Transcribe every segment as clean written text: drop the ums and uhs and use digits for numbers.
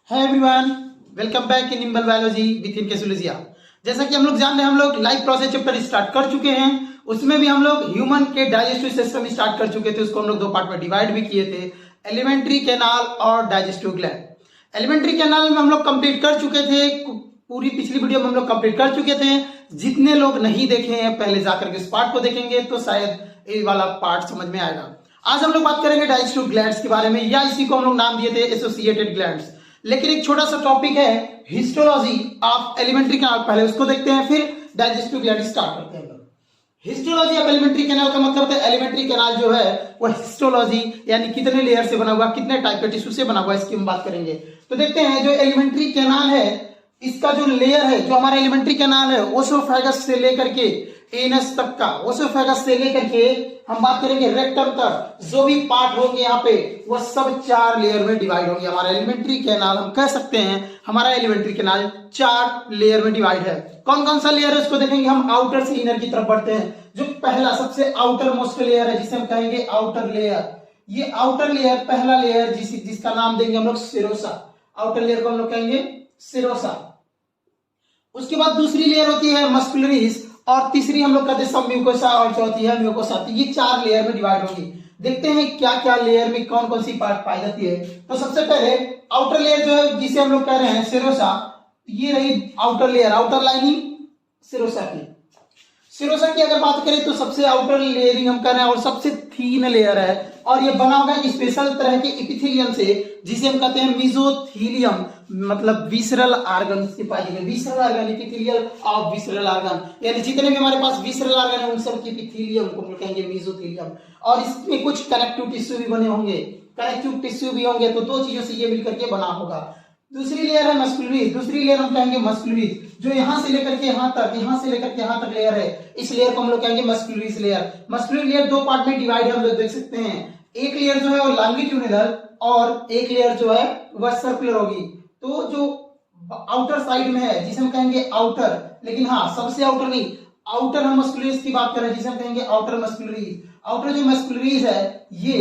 है everyone, welcome back in nimble biology with इनके सुलेजिया। जैसा कि हम लोग जान रहे हैं, हम लोग लाइफ प्रोसेस चैप्टर स्टार्ट कर चुके हैं। उसमें भी हम लोग ह्यूमन के डाइजेस्टिव सिस्टम स्टार्ट कर चुके थे। उसको हम लोग दो पार्ट में डिवाइड भी किए थे, एलिमेंट्री कैनाल और डाइजेस्टिव ग्लैंड। एलिमेंट्री कैनाल में हम लोग कंप्लीट कर चुके थे, पूरी पिछली वीडियो में हम लोग कंप्लीट कर चुके थे। जितने लोग नहीं देखे हैं पहले जाकर के इस पार्ट को देखेंगे तो शायद ये वाला पार्ट समझ में आएगा। आज हम लोग बात करेंगे डाइजेस्टिव ग्लैंड्स के बारे में, या इसी को हम लोग नाम दिए थे एसोसिएटेड ग्लैंड्स। लेकिन एक छोटा सा टॉपिक है हिस्टोलॉजी ऑफ एलिमेंट्री कैनाल, पहले उसको देखते हैं फिर डाइजेस्टिव ग्लैंड स्टार्ट करते हैं। हिस्टोलॉजी ऑफ एलिमेंट्री कैनाल का मतलब होता है एलिमेंट्री कैनाल जो है वो हिस्टोलॉजी यानी कितने लेयर से बना हुआ, कितने टाइप के टिश्यू से बना हुआ, इसकी हम बात करेंगे। तो देखते हैं जो एलिमेंट्री कैनाल है इसका जो लेयर है, जो हमारा एलिमेंट्री कैनाल है ओसोफेगस से लेकर के एनस तक का, ओसोफेगस से लेकर के हम बात करेंगे रेक्टम तक, जो भी पार्ट होंगे यहाँ पे वो सब 4 लेयर में डिवाइड होंगे। हमारा एलिमेंट्री कैनाल हम कह सकते हैं हमारा एलिमेंट्री कैनाल 4 लेयर में डिवाइड है। कौन कौन सा लेयर है उसको देखेंगे हम। आउटर से इनर की तरफ बढ़ते हैं। जो पहला सबसे आउटर मोस्ट लेयर है जिसे हम कहेंगे आउटर लेयर, ये आउटर लेयर पहला लेयर जिसका नाम देंगे हम लोग सिरोसा। आउटर लेयर को हम लोग कहेंगे सिरोसा। उसके बाद दूसरी लेयर होती है मस्कुलरीज, और तीसरी हम लोग कहते हैं सब म्यूकोसा, और चौथी है म्यूकोसा। तो ये 4 लेयर में डिवाइड होगी। देखते हैं क्या क्या लेयर में कौन कौन सी पार्ट पाई जाती है। तो सबसे पहले आउटर लेयर जो है जिसे हम लोग कह रहे हैं सिरोसा, ये रही outer layer, outer lining serosa की। सिरोसा की अगर बात करें तो सबसे आउटर लेयरिंग हम कर रहे हैं और सबसे थीन लेयर है, और ये बना होगा स्पेशल तरह के एपिथेलियम से जिसे हम कहते हैं मेसोथीलियम, मतलब विसरल ऑर्गन से पाई जाएगी। Visceral organ, epithelial of visceral organ, यानी जितने भी हमारे पास विसरल ऑर्गन है उन सब के एपिथेलियम को हम कहेंगे मेसोथीलियम। और इसमें कुछ कनेक्टिव टिश्यू भी बने होंगे, कनेक्टिव टिश्यू भी होंगे, तो 2 चीजों से ये मिलकर के बना होगा। दूसरी लेयर है मस्कुलरीज, दूसरी लेयर हम कहेंगे मस्कुलरीज, जो यहां से लेकर के यहां तक, यहां से लेकर के यहां तक लेयर है, इस लेयर को हम लोग कहेंगे muscularis layer. Muscular layer 2 part में डिवाइड है, हम लोग देख सकते हैं। एक लेयर जो है वो लॉन्गिट्यूडिनल और एक लेयर जो है वह सर्कुलर होगी। तो जो आउटर साइड में है जिसे हम कहेंगे आउटर, लेकिन हाँ सबसे आउटर नहीं, आउटर हम मस्कुलरीज की बात कर रहे हैं जिसे हम कहेंगे आउटर मस्कुलरीज। आउटर जो मस्कुलरीज है ये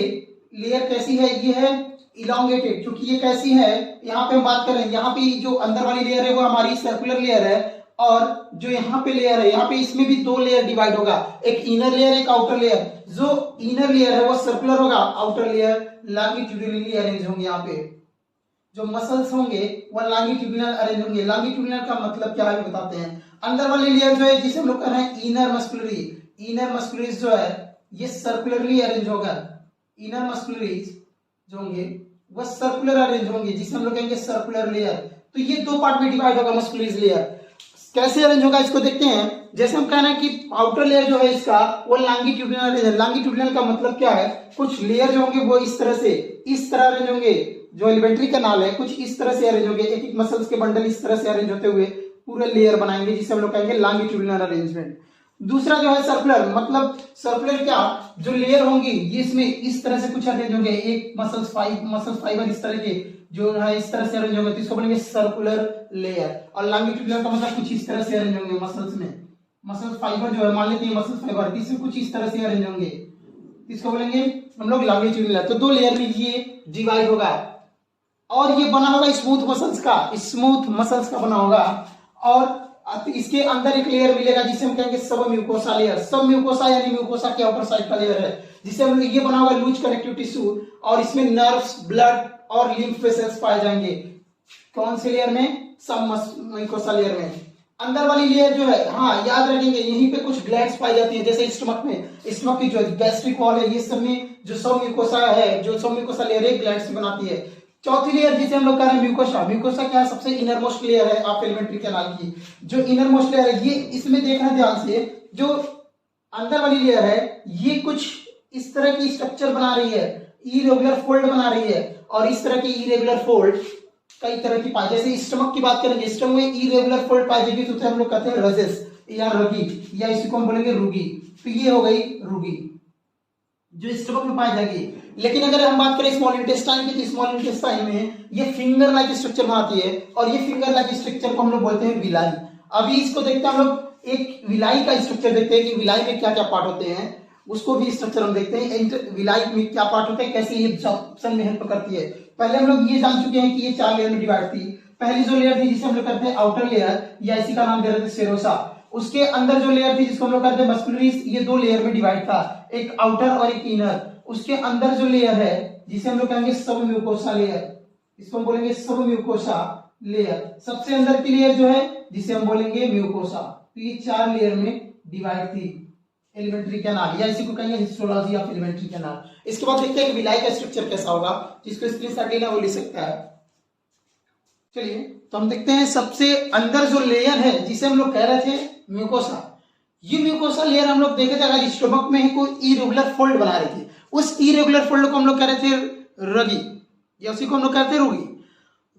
लेयर कैसी है, ये है इलोंगेटेड, क्योंकि ये कैसी है यहाँ पे हम बात कर रहे हैं, यहाँ पे जो अंदर वाली लेयर है वो हमारी सर्कुलर लेयर है, और जो यहाँ पे लेयर है यहाँ पे इसमें भी 2 लेयर डिवाइड होगा, एक इनर लेयर एक आउटर लेयर। जो इनर लेयर है वो सर्कुलर होगा, आउटर लेयर लॉन्गिट्यूडिनली अरेंज होंगे। यहाँ पे जो मसल्स होंगे वो लॉन्गिट्यूडिनल अरेंज होंगे। लॉन्गिट्यूडिनल का मतलब क्या है बताते हैं। अंदर वाली लेयर जो है जिसे हम लोग कह रहे हैं इनर मस्कुलरी, इनर मस्कुलरीज जो है ये सर्कुलरली अरेंज होगा। इनर मस्कुलरीज जो होंगे वह सर्कुलर अरेंज होंगे जिसे हम लोग कहेंगे सर्कुलर लेयर। तो ये 2 पार्ट में डिवाइड होगा मस्कुलरीज लेयर। कैसे अरेंज होगा इसको देखते हैं। जैसे हम कह रहे हैं कि आउटर लेयर जो है इसका वो लॉन्गिट्यूडिनल अरेंज है। लॉन्गिट्यूडिनल का मतलब क्या है, कुछ लेयर जो होंगे वो इस तरह से, इस तरह अरेंज होंगे। जो एलिमेंट्री कैनाल है कुछ इस तरह से अरेंज होंगे, एक एक मसल्स के बंडल इस तरह से अरेंज होते हुए पूरे लेयर बनाएंगे जिसे हम लोग कहेंगे लॉन्गिट्यूडिनल अरेंजमेंट। दूसरा जो है सर्कुलर, मतलब सर्कुलर क्या, जो लेयर होंगी ये इसमें इस तरह से कुछ अरेंज होंगे, एक मसल्स फाइबर इस तरह के जो है इस तरह से अरेंज होंगे, तो इसको बोलेंगे सर्कुलर लेयर। और लॉन्गिट्यूडिनल का मतलब कुछ इस तरह से अरेंज होंगे मसल्स में, मसल्स फाइबर जो है मान लेते हैं मसल्स फाइबर, इसमें कुछ इस तरह से अरेंज होंगे, इसको बोलेंगे हम लोग लॉन्गिट्यूडिनल। तो 2 लेयर में ये डिवाइड होगा, और ये बना होगा स्मूथ मसल्स का, स्मूथ मसल्स का बना होगा। और इसके अंदर एक लेयर मिलेगा जिसे हम कहेंगे सब म्यूकोसा लेयर। सब म्यूकोसा यानी म्यूकोसा के ऊपर साइड का लेयर है जिसे हम ये बना होगा लूज कनेक्टिव टिश्यू, और इसमें नर्व्स, ब्लड और लिम्फ वेसल्स पाए जाएंगे। कौन से लेयर में, सब म्यूकोसा लेयर में। अंदर वाली लेयर जो है, हाँ याद रखेंगे यहीं पे कुछ ग्लैंड्स पाई जाती है, जैसे स्टमक में, स्टमक की जो गैस्ट्रिक वॉल है ये सब में जो सब म्यूकोसा है, जो सब म्यूकोसा लेयर है ग्लैंड्स बनाती है। चौथी लेयर जिसे हम लोग कह रहे हैं म्यूकोसा। म्यूकोसा क्या है, सबसे इनर मोस्ट लेयर है ऑफ एलिमेंट्री कैनाल की। जो इनर मोस्ट लेयर है ये, इसमें देखना ध्यान से, जो अंदर वाली लेयर है ये कुछ इस तरह की स्ट्रक्चर बना रही है, इरेगुलर फोल्ड बना रही है, और इस तरह की इरेगुलर फोल्ड कई तरह की पाई, जैसे स्टमक की बात करेंगे, स्टमक में इरेगुलर फोल्ड पाई जाएगी तो हम लोग कहते हैं रजेस या रगी, या इसी को हम बोलेंगे रुगी। तो ये हो गई रुगी जो स्टमक में पाई जाएगी। लेकिन अगर हम बात करें स्मॉल इंटेस्टाइन की, तो स्मॉल इंटेस्टाइन में ये फिंगर लाइक स्ट्रक्चर बनाती है, और ये फिंगर लाइक स्ट्रक्चर को हम लोग बोलते हैं विलाई। अभी इसको देखते हैं हम लोग, एक विलाई का स्ट्रक्चर देखते हैं कि विलाई में क्या क्या पार्ट होते हैं। उसको भी स्ट्रक्चर हम देखते हैं। विलाई में क्या पार्ट होता है, कैसे ये एब्जॉर्प्शन में हेल्प करती है। पहले हम लोग ये जान चुके हैं कि ये 4 लेयर में डिवाइड थी। पहली जो लेयर थी जिसे हम लोग कहते हैं आउटर लेयर, या इसी का नाम दे रहे थे सेरोसा। उसके अंदर जो लेयर थी जिसको हम लोग कहते हैं मस्कुलरिस, ये 2 लेयर में डिवाइड था, एक आउटर और एक इनर। उसके अंदर जो लेयर है जिसे हम लोग कहेंगे सब म्यूकोसा लेयर, इसको हम बोलेंगे सब म्यूकोसा लेयर। सबसे अंदर की लेयर जो है जिसे हम बोलेंगे म्यूकोसा। तो ये 4 लेयर में डिवाइड थी एलिमेंट्री कैनाल, या इसी को कहेंगे हिस्टोलॉजी ऑफ एलिमेंट्री कैनाल। इसके बाद देखते हैं कि विलाई का स्ट्रक्चर कैसा होगा, जिसको स्क्रीनशॉट लेना वो ले सकता है। चलिए तो हम देखते हैं सबसे अंदर जो लेयर है जिसे हम लोग कह रहे थे म्यूकोसा। ये म्यूकोसा लेयर हम लोग देखे थे, अगर स्टोमक में कोई इरेगुलर फोल्ड बना रही थी, उस इरेगुलर फोल्ड को हम लोग कह रहे थे रगी, या उसी को हम लोग कहते हैं रोगी।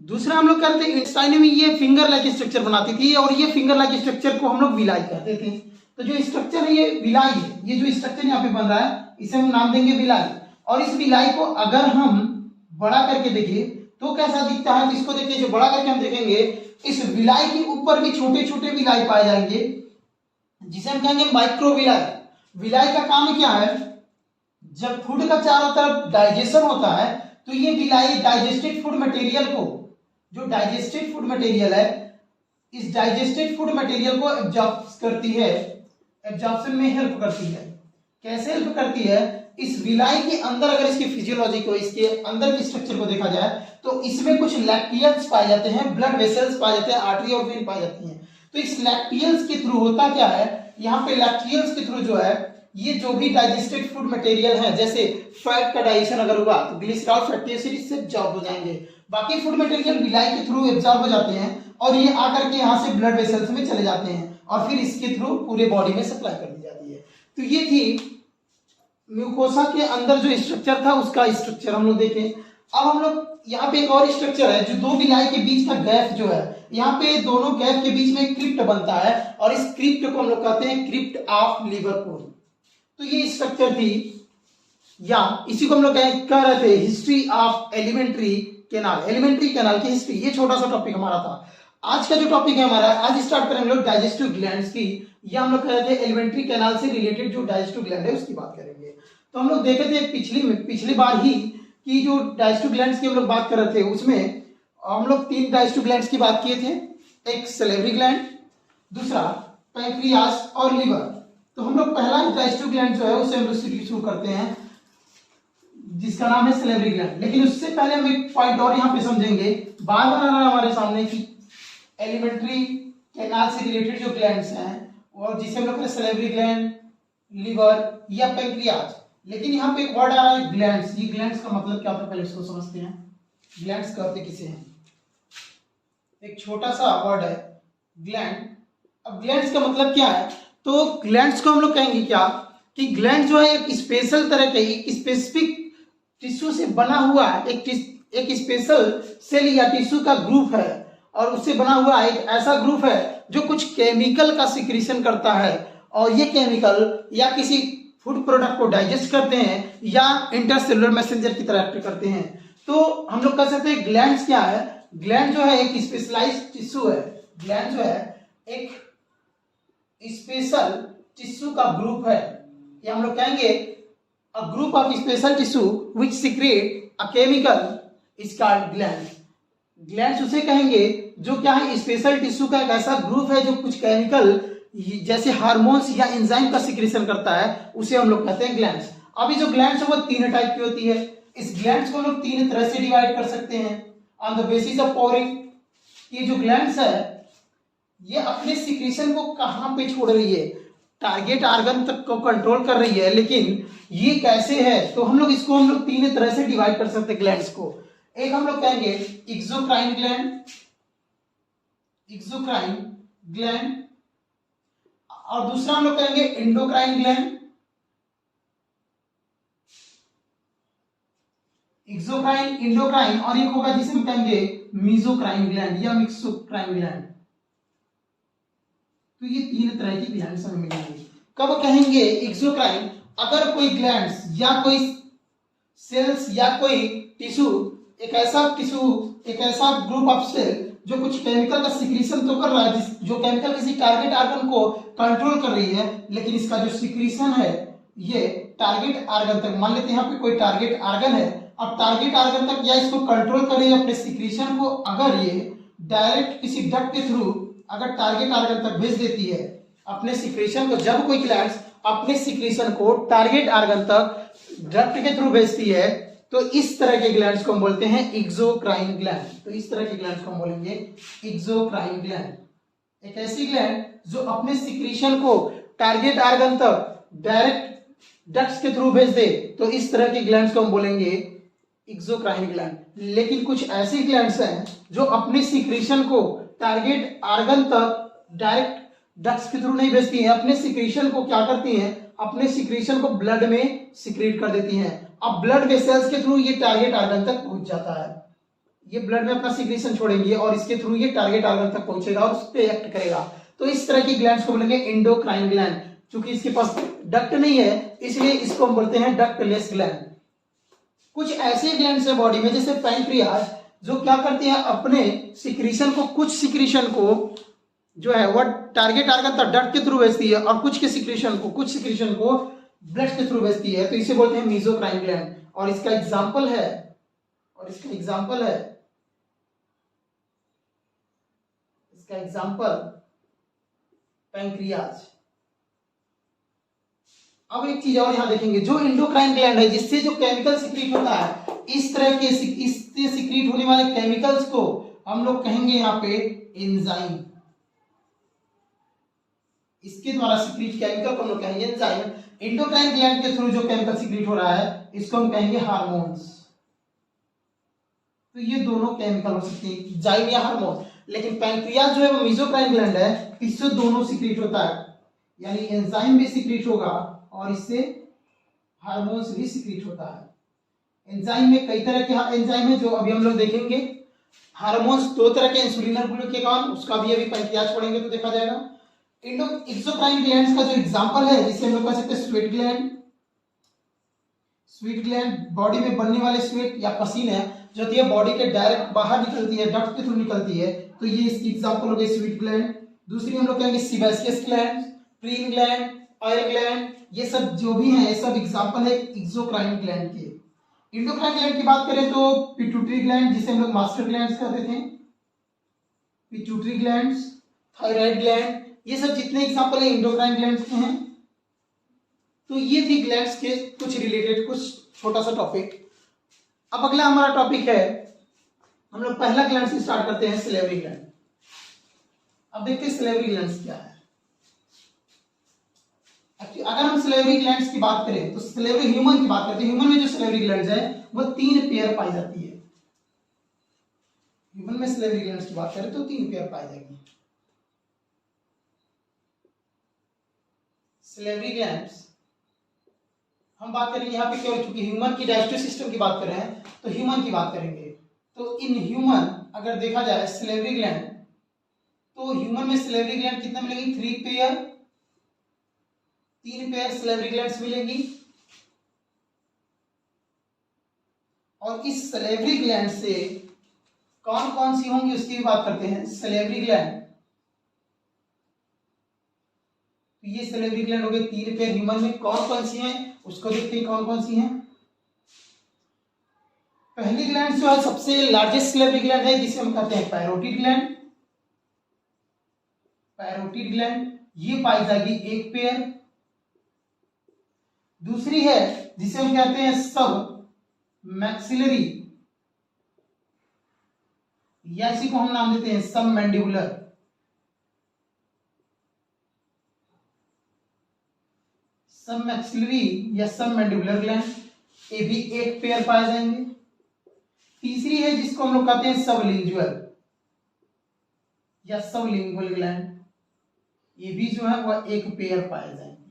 दूसरा हम लोग कहते हैं इंटेस्टाइन में ये फिंगर लाइक स्ट्रक्चर बनाती थी, और ये फिंगर लाइक स्ट्रक्चर को हम लोग विलाई कहते थे। तो जो स्ट्रक्चर है ये विलाई है, ये जो स्ट्रक्चर यहाँ पे बन रहा है इसे हम नाम देंगे विलाई। और इस विलाई को अगर हम बड़ा करके देखें तो कैसा दिखता है, तो इसको देखिए, जो बड़ा करके हम देखेंगे इस विलाई के ऊपर भी छोटे छोटे विलाई पाए जाएंगे जिसे हम कहेंगे माइक्रो विलाई। विलाई का काम क्या है, जब फूड का चारों तरफ डाइजेशन होता है तो ये विलाई डाइजेस्टेड फूड मटेरियल को, जो डाइजेस्टेड फूड मटेरियल है, इस डाइजेस्टेड फूड मटेरियल को एब्जॉर्ब करती है, एब्जॉर्प्शन में हेल्प करती है। कैसे हेल्प करती है, इस विलाई के अंदर अगर इसकी फिजियोलॉजी को, इसके अंदर की स्ट्रक्चर को देखा जाए तो इसमें कुछ लैक्टियल्स पाए जाते हैं, ब्लड वेसल्स पाए जाते हैं, आर्टरी और वेन पाई जाती हैं। तो इस लैक्टियल्स के थ्रू होता क्या है, यहाँ पे लैक्टियल्स के थ्रू जो है ये जो भी डाइजेस्टेड फूड मटेरियल है, जैसे फैट का डाइजेशन अगर हुआ तो ग्लिसरॉल फैटी एसिड इससे एब्जॉर्ब हो जाएंगे। बाकी फूड मटेरियल विलाई के थ्रू एब्जॉर्ब हो जाते हैं और ये आकर के यहाँ से ब्लड वेसल्स में चले जाते हैं और फिर इसके थ्रू पूरे बॉडी में सप्लाई कर दी जाती है। तो ये थी म्यूकोसा के अंदर जो स्ट्रक्चर था, उसका स्ट्रक्चर हम लोग देखें। अब हम लोग यहाँ पे एक और स्ट्रक्चर है, जो 2 विलाई के बीच का गैप जो है, यहाँ पे दोनों गैप के बीच में क्रिप्ट बनता है और इस क्रिप्ट को हम लोग कहते हैं क्रिप्ट ऑफ लिवरपूल। तो ये स्ट्रक्चर थी, या इसी को हम लोग कह रहे थे history of alimentary canal, alimentary canal की हिस्ट्री। ये छोटा सा टॉपिक हमारा था। आज का जो टॉपिक है हमारा, आज स्टार्ट करेंगे लोग डाइजेस्टिव ग्लैंड्स की, या हम लोग कह रहे थे एलिमेंट्री कैनाल से रिलेटेड जो डाइजेस्टिव ग्लैंड है उसकी बात करेंगे। तो हम लोग देखे थे पिछली बार ही कि जो डाइजेस्टिव ग्लैंड्स की हम लोग बात कर रहे थे, उसमें हम लोग 3 डाइजेस्टिव ग्लैंड्स की बात किए थे, एक सलेवरी ग्लैंड, दूसरा पैंक्रियास और लिवर। तो हम लोग पहला डाइजेस्टिव ग्लैंड जो है उसे हम लोग शुरू करते हैं, जिसका नाम है सलेवरी ग्लैंड। लेकिन उससे पहले हम एक पॉइंट और यहाँ पे समझेंगे, बार बार आ रहा है हमारे सामने कि एलिमेंट्री कैनाल से रिलेटेड जो ग्लैंड्स हैं, और जिसे हम लोग सलेवरी ग्लैंड, लिवर या पैंक्रियास। लेकिन यहाँ पे एक वर्ड आ रहा है ग्लैंड्स। ये ग्लैंड्स का मतलब क्या होता है, पहले इसको समझते हैं। ग्लैंड्स कहते किसे हैं, एक छोटा सा वर्ड है ग्लैंड। अब ग्लैंड्स का मतलब क्या है, तो ग्लैंड्स को हम लोग कहेंगे क्या कि ग्लैंड जो है एक स्पेशल तरह के, एक स्पेसिफिक टिश्यू से बना हुआ है, एक स्पेशल सेल या टिश्यू का ग्रुप है, और उससे बना हुआ एक ऐसा ग्रुप है जो कुछ केमिकल का सिक्रीशन करता है, और ये केमिकल या किसी फूड प्रोडक्ट को डाइजेस्ट करते हैं या इंटरसेलुलर मैसेंजर की तरह एक्ट करते हैं। तो हम लोग कह सकते हैं ग्लैंड्स क्या है, ग्लैंड जो है एक स्पेशलाइज्ड टिश्यू है। ग्लैंड जो है एक स्पेशल टिश्यू का ग्रुप है, या हम लोग कहेंगे a group of special tissue which secret a chemical is called gland. Glands उसे कहेंगे जो क्या है, स्पेशल टिश्यू का एक ऐसा ग्रुप है जो कुछ केमिकल जैसे हार्मोन्स या एंजाइम का सिक्रेशन करता है, उसे हम लोग कहते हैं ग्लैंड्स। अभी जो ग्लैंड्स है वो 3 टाइप की होती है। इस ग्लैंड्स को हम लोग 3 तरह से डिवाइड कर सकते हैं on the basis of pouring. ये जो ग्लैंड्स है ये अपने सिक्रेशन को कहाँ पे छोड़ रही है, टारगेट ऑर्गन तक को कंट्रोल कर रही है, लेकिन ये कैसे है, तो हम लोग इसको 3 तरह से डिवाइड कर सकते हैं ग्लैंड्स को। एक हम लोग कहेंगे एक्सोक्राइन ग्लैंड, एक्सोक्राइन ग्लैंड, और दूसरा हम लोग कहेंगे एंडोक्राइन ग्लैंड, एक्सोक्राइन, एंडोक्राइन, और एक होगा जिसे हम कहेंगे मीजोक्राइन ग्लैंड या मिक्सोक्राइन ग्लैंड। तो ये 3 तरह की ग्लैंड्स हमें मिलेंगी। कब कहेंगे एक्सोक्राइन, अगर कोई ग्लैंड्स या कोई सेल्स या कोई टिश्यू, एक ऐसा ग्रुप ऑफ सेल जो कुछ केमिकल का सिक्रीशन तो कर रहा है, जो केमिकल किसी टारगेट ऑर्गन को कंट्रोल कर रही है, लेकिन इसका जो सिक्रीशन है ये टारगेट आर्गन तक, मान लेते हैं यहाँ पे कोई टारगेट आर्गन है, अब टारगेट आर्गन तक या इसको कंट्रोल करे अपने सिक्रीशन को, अगर ये डायरेक्ट किसी डक्ट के थ्रू अगर टारगेट आर्गन तक भेज देती है अपने सिक्रीशन को, जब कोई ग्लैंड्स अपने सिक्रीशन को टारगेट आर्गन तक डक्ट के थ्रू भेजती है, तो इस तरह के ग्लैंड्स को हम बोलते हैं एक्सोक्राइन ग्लैंड। तो इस तरह के ग्लैंड्स को हम बोलेंगे एक्सोक्राइन ग्लैंड। एक ऐसी ग्लैंड जो अपने सिक्रीशन को टारगेट आर्गन तक डायरेक्ट डक्ट्स के थ्रू भेज दे, तो इस तरह के ग्लैंड्स को हम बोलेंगे एक्सोक्राइन ग्लैंड। लेकिन कुछ ऐसी ग्लैंड्स हैं जो अपने सिक्रीशन को टारगेट आर्गन तक डायरेक्ट डक्ट्स के थ्रू नहीं भेजती हैं, अपने सिक्रीशन को क्या करती हैं, अपने सिक्रीशन को ब्लड में सिक्रीट कर देती हैं। अब ब्लड वेसल्स के थ्रू ये टारगेट आर्गन तक पहुंच जाता है, ये ब्लड में अपना सिक्रीशन छोड़ेंगे और इसके थ्रू ये टारगेट आर्गन तक पहुंचेगा और उस पर एक्ट करेगा। तो इस तरह की ग्लैंड्स को बोलेंगे एंडोक्राइन ग्लैंड। क्योंकि इसके पास डक्ट नहीं है इसलिए इसको हम बोलते हैं डक्टलेस ग्लैंड। कुछ ऐसे ग्लैंड्स है बॉडी में जैसे पैंक्रियाज, जो क्या करते हैं, अपने सिक्रीशन को, कुछ सिक्रीशन को जो है वो टारगेट आर्गन तक डक्ट के थ्रू भेजती है और कुछ सिक्रीशन को ब्लड के थ्रू भेजती है, तो इसे बोलते हैं मीजोक्राइन ग्लैंड। और इसका एग्जांपल पैंक्रियाज। अब एक चीज और यहां देखेंगे, जो एंडोक्राइन ग्लैंड है जिससे जो केमिकल सिक्रीट होता है, इस तरह के इससे सिक्रीट होने वाले केमिकल्स को हम लोग कहेंगे यहाँ पे एंजाइम। इसके द्वारा सिक्रीट केमिकल को हम लोग कहेंगे एंजाइम। एंडोक्राइन ग्लैंड के थ्रू जो केमिकल सिक्रीट हो रहा है इसको हम कहेंगे हार्मोन्स। तो ये दोनों केमिकल हो सकते हैं, एंजाइम या हार्मोन। लेकिन पैंक्रियाज जो है वो मीजोक्राइन ग्लैंड है, इससे दोनों सिक्रीट होता है, यानी एंजाइम भी सिक्रीट होगा और इससे हार्मोन्स भी सिक्रीट होता है। एंजाइम में कई तरह के एंजाइम है जो अभी हम लोग देखेंगे। हार्मोन्स दो तरह के, इंसुलिन और ग्लूकागॉन, उसका भी अभी पैंक्रियाज पढ़ेंगे तो देखा जाएगा। एक्सोक्राइन ग्लैंड्स का जो एग्जांपल है जिसे हम लोग कह सकते हैं स्वेट ग्लैंड बॉडी में बनने वाले स्वेट या पसीने जो होती है बॉडी के डायरेक्ट बाहर निकलती है, डक्ट के थ्रू निकलती है, तो ये इसकी एग्जांपल हो गई स्वेट ग्लैंड। दूसरी हम लोग कहेंगे sebaceous gland, preen gland, oil gland, ये सब जो भी हैं ये सब एग्जांपल है एक्सोक्राइन ग्लैंड के। एंडोक्राइन ग्लैंड की बात करें तो पिट्यूटरी ग्लैंड जिसे हम लोग मास्टर ग्लैंड्स कहते थे, पिट्यूटरी ग्लैंड्स, थायराइड ग्लैंड, ये सब जितने एग्जांपल है एंडोक्राइन ग्लैंड्स के हैं। तो ये थी ग्लैंड्स के कुछ रिलेटेड कुछ छोटा सा टॉपिक। अब अगला हमारा टॉपिक है, हम लोग पहला ग्लैंड से स्टार्ट करते हैं, सिलेवरी ग्लैंड। अब देखते हैं सिलेवरी ग्लैंड्स क्या है। अगर हम सिलेवरी ग्लैंड्स की बात करें तो सिलेवरी ह्यूमन की बात करते हैं, ह्यूमन में जो सिलेवरी ग्लैंड्स है वो 3 पेयर पाई जाती है। ह्यूमन में सिलेवरी ग्लैंड्स की बात करें तो 3 पेयर पाई जाएगी। सिलेवरी ग्लैंड्स हम बात करेंगे यहाँ पे केवल, चूंकि ह्यूमन की डाइजेस्टिव सिस्टम की बात कर रहे हैं तो ह्यूमन की बात करेंगे। तो इन ह्यूमन अगर देखा जाए सिलेवरी ग्लैंड, तो ह्यूमन में सिलेवरी ग्लैंड कितना मिलेगी, 3 पेयर, 3 पेयर सिलेवरी ग्लैंड्स मिलेंगी। और इस सिलेवरी ग्लैंड से कौन कौन सी होंगी उसकी भी बात करते हैं। सिलेवरी ग्लैंड, तो ये सिलेवरी ग्लैंड हो गए 3 पेयर, ह्यूमन में कौन कौन सी हैं उसको देखते हैं कौन कौन सी हैं। पहली ग्लैंड जो है सबसे लार्जेस्ट सिलेवरी ग्लैंड है जिसे हम कहते हैं पैरोटिड ग्लैंड, ये पाई जाएगी 1 पेयर। दूसरी है जिसे हम कहते हैं सब मैक्सिलरी, या इसी को हम नाम देते हैं सब मैंडिबुलर। सब मैक्सिलरी या सब मैंडिबुलर ग्लैंड, ये भी 1 पेयर पाए जाएंगे। तीसरी है जिसको हम लोग कहते हैं सबलिंगुअल या सबलिंगुअल ग्लैंड, ये भी जो है वह 1 पेयर पाए जाएंगे।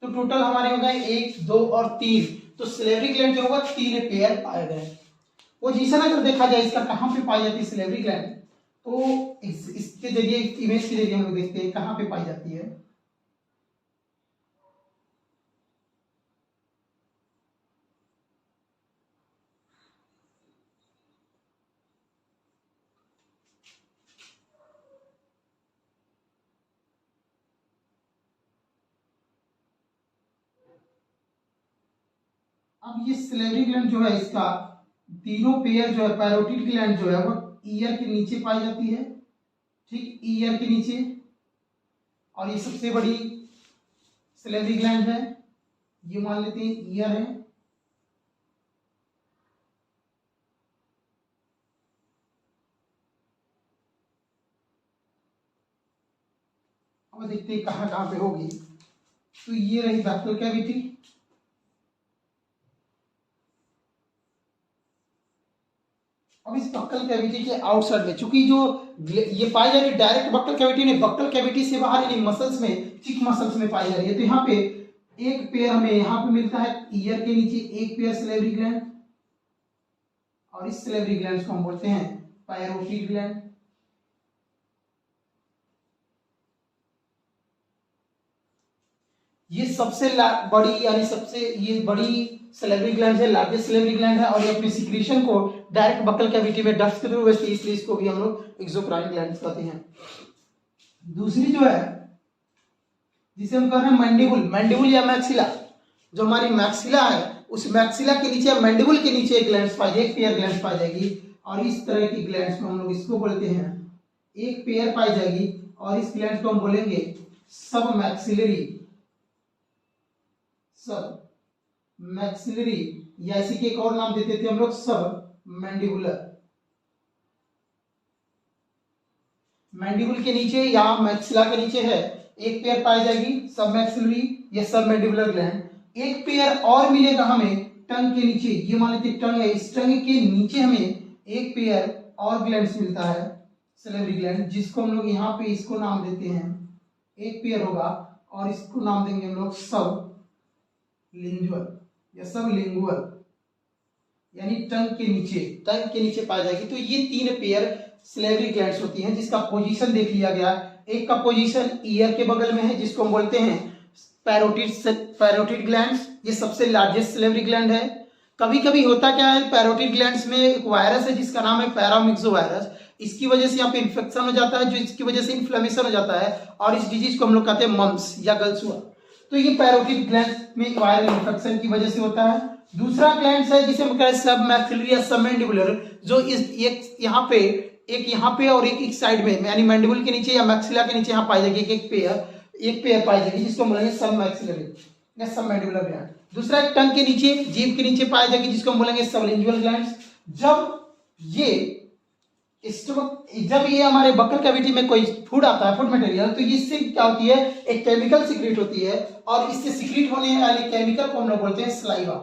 तो टोटल हमारे हो गए 1, 2 और 3। तो सिलेवरी ग्लैंड जो होगा 3 पेयर पाए गए। पोजीशन अगर देखा जाए इसका कहां पे पाई जाती है सिलेवरी ग्लैंड, तो इसके जरिए, इमेज के जरिए हम लोग देखते हैं कहां पे पाई जाती है। अब ये सिलेवरी ग्लैंड जो है, इसका तीनों पेयर जो है, पैरोटिड ग्लैंड जो है वो ईयर के नीचे पाई जाती है, ठीक, ईयर के नीचे। और ये सबसे बड़ी सिलेवरी ग्लैंड है, ये मान लेते हैं ईयर है। अब देखते हैं कहाँ कहाँ पे होगी। तो ये रही बक्कल कैविटी, अब इस बक्कल कैविटी के आउटसाइड में, चूंकि जो ये पाई जा रही है डायरेक्ट बक्कल कैविटी नहीं, बक्कल कैविटी से बाहर यानी मसल्स में, चिक मसल्स में पाई जा रही है। तो यहाँ पे एक पेयर हमें यहाँ पे मिलता है ईयर के नीचे, एक पेयर सिलेवरी ग्लैंड, और इस सिलेवरी ग्लैंड को हम बोलते हैं पैरोटिड ग्लैंड। ये सबसे बड़ी यानी सबसे ये बड़ी सिलेवरी ग्लैंड है, लार्जेस्ट सिलेवरी ग्लैंड है, और ये अपने सिक्रीशन को डायरेक्ट बक्कल कैविटी में डक्ट्स के थ्रू भेजती है, इसलिए इसको भी हम लोग एक्सोक्राइन ग्लैंड कहते हैं। दूसरी जो है जिसे हम कह रहे हैं मैंडिबुल, मैंडिबुल या मैक्सिला, जो हमारी मैक्सिला है उस मैक्सिला के नीचे, मैंडिबुल के नीचे एक ग्लैंड पाई जाएगी, एक पेयर ग्लैंड पाई जाएगी, और इस तरह की ग्लैंड्स को हम लोग इसको बोलते हैं, एक पेयर पाई जाएगी, और इस ग्लैंड को हम बोलेंगे सब मैक्सिलरी, सब मैक्सिलरी, या इसी के एक और नाम देते थे हम लोग सब मैंडिबुलर। मैंडिबुल के नीचे या मैक्सिला के नीचे है एक पेयर पाई जाएगी सब मैक्सिलरी या सब मैंडिबुलर ग्लैंड। एक पेयर और मिलेगा हमें टंग के नीचे, ये मान लेते टंग है, इस टंग के नीचे हमें एक पेयर और ग्लैंड्स मिलता है सिलेवरी ग्लैंड, जिसको हम लोग यहाँ पे इसको नाम देते हैं, एक पेयर होगा और इसको नाम देंगे हम लोग सब लिंगुअल या सब लिंगुअल, यानी टंग के नीचे, टंग के नीचे पाई जाएगी। तो ये तीन पेयर सिलेवरी ग्लैंड्स होती हैं, जिसका पोजीशन देख लिया गया। एक का पोजीशन ईयर के बगल में है, जिसको हम बोलते हैं पैरोटिड ग्लैंड्स, ये सबसे लार्जेस्ट सिलेवरी ग्लैंड है। कभी कभी होता क्या है, पैरोटिड ग्लैंड्स में एक वायरस है जिसका नाम है पैरामिक्सो वायरस, इसकी वजह से यहाँ पे इन्फेक्शन हो जाता है, जो इसकी वजह से इन्फ्लेमेशन हो जाता है, और इस डिजीज को हम लोग कहते हैं मम्स या गलसुआ। तो ये पैरोटिड ग्लैंड में वायरल इन्फेक्शन की वजह से होता है। दूसरा ग्लैंड है जिसे हम कहते हैं सब मैक्सिलरी या सब मैंडिबुलर, जो इस एक यहाँ पे, एक यहाँ पे और एक साइड में, यानी मैंडिबुल के नीचे या मैक्सिला के नीचे यहाँ पाई जाएगी एक पेयर पाई जाएगी, जिसको बोलेंगे सब मैक्सिलरी या सब मैंडिबुलर ग्लैंड। दूसरा एक टंग के नीचे, जीभ के नीचे पाई जाएगी, जिसको हम बोलेंगे सबलिंगुअल ग्लैंड्स। जब ये हमारे बक्कल कैविटी में कोई फूड आता है, फूड मटेरियल, तो इससे क्या होती है, एक केमिकल सिक्रीट होती है, और इससे सिक्रीट होने वाले केमिकल को हम लोग बोलते हैं सलाइवा।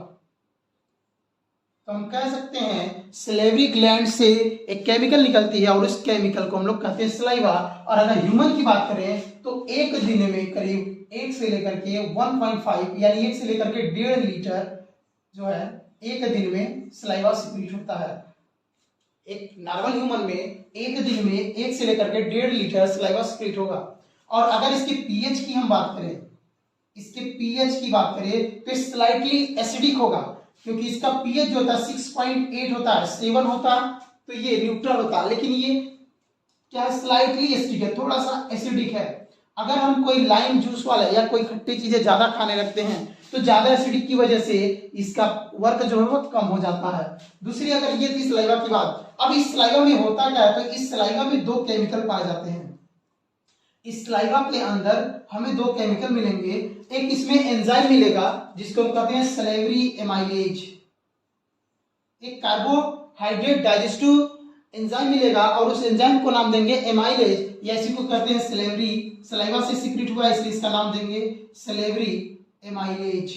तो हम कह सकते हैं सिलेवरी ग्लैंड से एक केमिकल निकलती है, और उस केमिकल को हम लोग कहते हैं सलाइवा। और अगर ह्यूमन की बात करें तो एक दिन में करीब 1 से लेकर के 1.5 यानी 1 से लेकर के 1.5 लीटर जो है एक दिन में सलाइवा सिक्रीट होता है। एक नॉर्मल ह्यूमन में एक दिन में 1 से लेकर के 1.5 लीटर सलाइवा सिक्रीट होगा। और अगर इसके पीएच की हम बात करें, इसके पीएच की बात करें तो स्लाइटली एसिडिक होगा, क्योंकि इसका पीएच जो होता है 6.8 होता है, 7 होता तो ये न्यूट्रल होता, लेकिन ये क्या है, स्लाइटली एसिडिक है, थोड़ा सा एसिडिक है। अगर हम कोई लाइम जूस वाला या कोई खट्टी चीजें ज्यादा खाने लगते हैं तो ज्यादा एसिडिक की वजह से इसका वर्क जो है वो कम हो जाता है। दूसरी अगर ये थी सलाइवा की बात, अब इस सलाइवा में होता क्या है, तो इस सलाइवा में 2 केमिकल पाए जाते हैं। इस सलाइवा के अंदर हमें 2 केमिकल मिलेंगे, एक इसमें एंजाइम मिलेगा जिसको हम कहते हैं सलेवरी एमाइलेज, एक कार्बोहाइड्रेट डाइजेस्टिव एंजाइम मिलेगा और उस एंजाइम को नाम देंगे एमाइलेज, या इसी को कहते हैं सलेवरी, सलाइवा से सिक्रीट हुआ इसलिए इसका नाम देंगे सलेवरी एमाइलेज।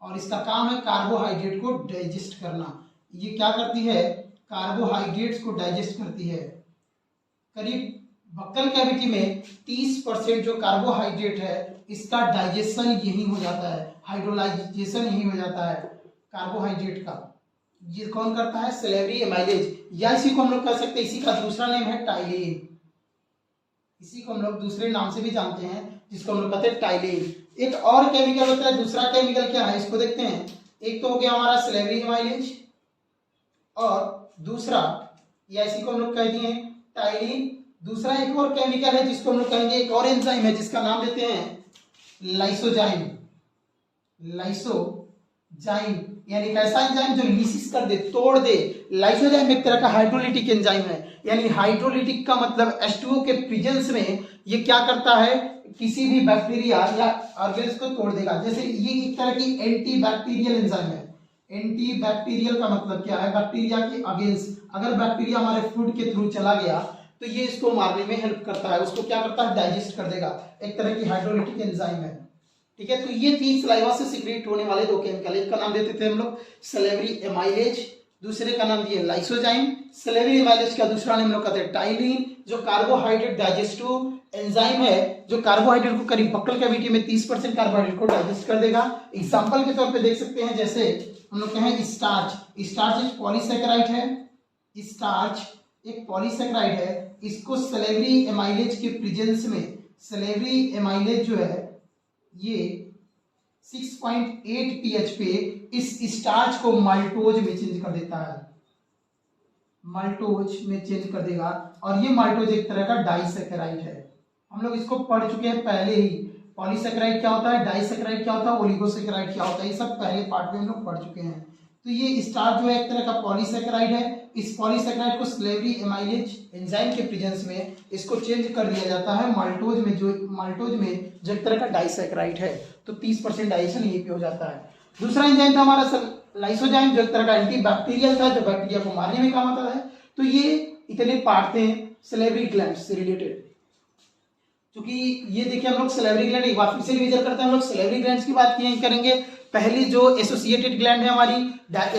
और इसका काम है कार्बोहाइड्रेट को डाइजेस्ट करना। ये क्या करती है, कार्बोहाइड्रेट्स को डाइजेस्ट करती है। करीब बक्कल कैविटी में 30% जो कार्बोहाइड्रेट है इसका डाइजेशन यही हो जाता है, हाइड्रोलाइजेशन यही हो जाता है कार्बोहाइड्रेट का। ये कौन करता है, सलेवरी एमाइलेज, या इसी को हम लोग कह सकते हैं, इसी का दूसरा नेम है टाइलेन, इसी को हम लोग दूसरे नाम से भी जानते हैं जिसको हम लोग कहते हैं टाइलेन। एक और केमिकल होता है, दूसरा केमिकल क्या है इसको देखते हैं। एक तो हो गया हमारा सलेवरी एमाइलेज, और दूसरा या इसी को हम लोग कह दिए टाइलिन। दूसरा एक और केमिकल है जिसको हम लोग कहेंगे, एक और एंजाइम है जिसका नाम देते हैं लाइसोजाइम, लाइसोजाइम। यानी एक ऐसा एंजाइम जो लिसिस कर दे, तोड़ दे। लाइसोजाइम एक तरह का हाइड्रोलिटिक एंजाइम है, यानी हाइड्रोलिटिक का मतलब H2O के प्रेजेंस में ये क्या करता है, किसी भी बैक्टीरिया या ऑर्गेनिज्म को तोड़ देगा। जैसे ये एक तरह की एंटी बैक्टीरियल एंजाइम है। एंटी बैक्टीरियल का मतलब क्या है, बैक्टीरिया के अगेंस्ट। अगर बैक्टीरिया हमारे फूड के थ्रू चला गया तो ये इसको मारने में हेल्प करता है, उसको क्या करता है, डाइजेस्ट कर देगा। एक तरह की हाइड्रोलिटिक एंजाइम है, ठीक है। तो ये थी सलाइवा से सीक्रेट होने वाले दो केमिकल। एक का नाम देते थे हम लोग सलेवरी एमाइलेज, दूसरे का नाम दिए लाइसोजाइम। सलेवरी एमाइलेज का दूसरा नाम हम लोग कहते हैं टाइलिन, जो कार्बोहाइड्रेट डाइजेस्टिव एंजाइम है, जो कार्बोहाइड्रेट को करीब बक्कल कैविटी में 30% कार्बोहाइड्रेट को डाइजेस्ट कर देगा। एग्जांपल के तौर पे देख सकते हैं, जैसे हम लोग कहें स्टार्च। स्टार्च एक पॉलीसैकेराइड है, स्टार्च एक पॉलीसैकेराइड है। इसको सलेवरी एमाइलेज के प्रेजेंस में, सलेवरी एमाइलेज जो है ये 6.8 pH पे इस स्टार्च को माल्टोज में चेंज कर देता है, माल्टोज में चेंज कर देगा। और ये माल्टोज एक तरह का डाइसैकेराइड है। हम लोग इसको पढ़ चुके हैं पहले ही। पॉलीसैकेराइड क्या होता है, डाइसैकेराइड क्या होता है, ओलिगोसैकेराइड क्या होता है, ये सब पहले पार्ट में हम लोग पढ़ चुके हैं। तो ये स्टार्च जो है एक तरह का पॉलीसैकेराइड है। इस पॉलीसैकेराइड को सलेवरी एमाइलेज एंजाइम के प्रेजेंस में इसको चेंज कर दिया जाता है माल्टोज में, जो एक तरह का डाइसैकेराइड है। तो 30% डाइजेशन यही पे हो जाता है। दूसरा एंजाइम था हमारा लाइसोजाइम, जो एक तरह का एंटीबैक्टीरियल था, जो बैक्टीरिया को मारने में काम आता है। तो ये इतने पार्ट थे सलेवरी ग्लैंड से रिलेटेड। क्योंकि ये देखिए हम लोग सलेवरी ग्लैंड एक बार फिर से रिवीजन करते हैं। हम लोग सलेवरी ग्लैंड्स की बात करेंगे। पहली जो एसोसिएटेड ग्लैंड है हमारी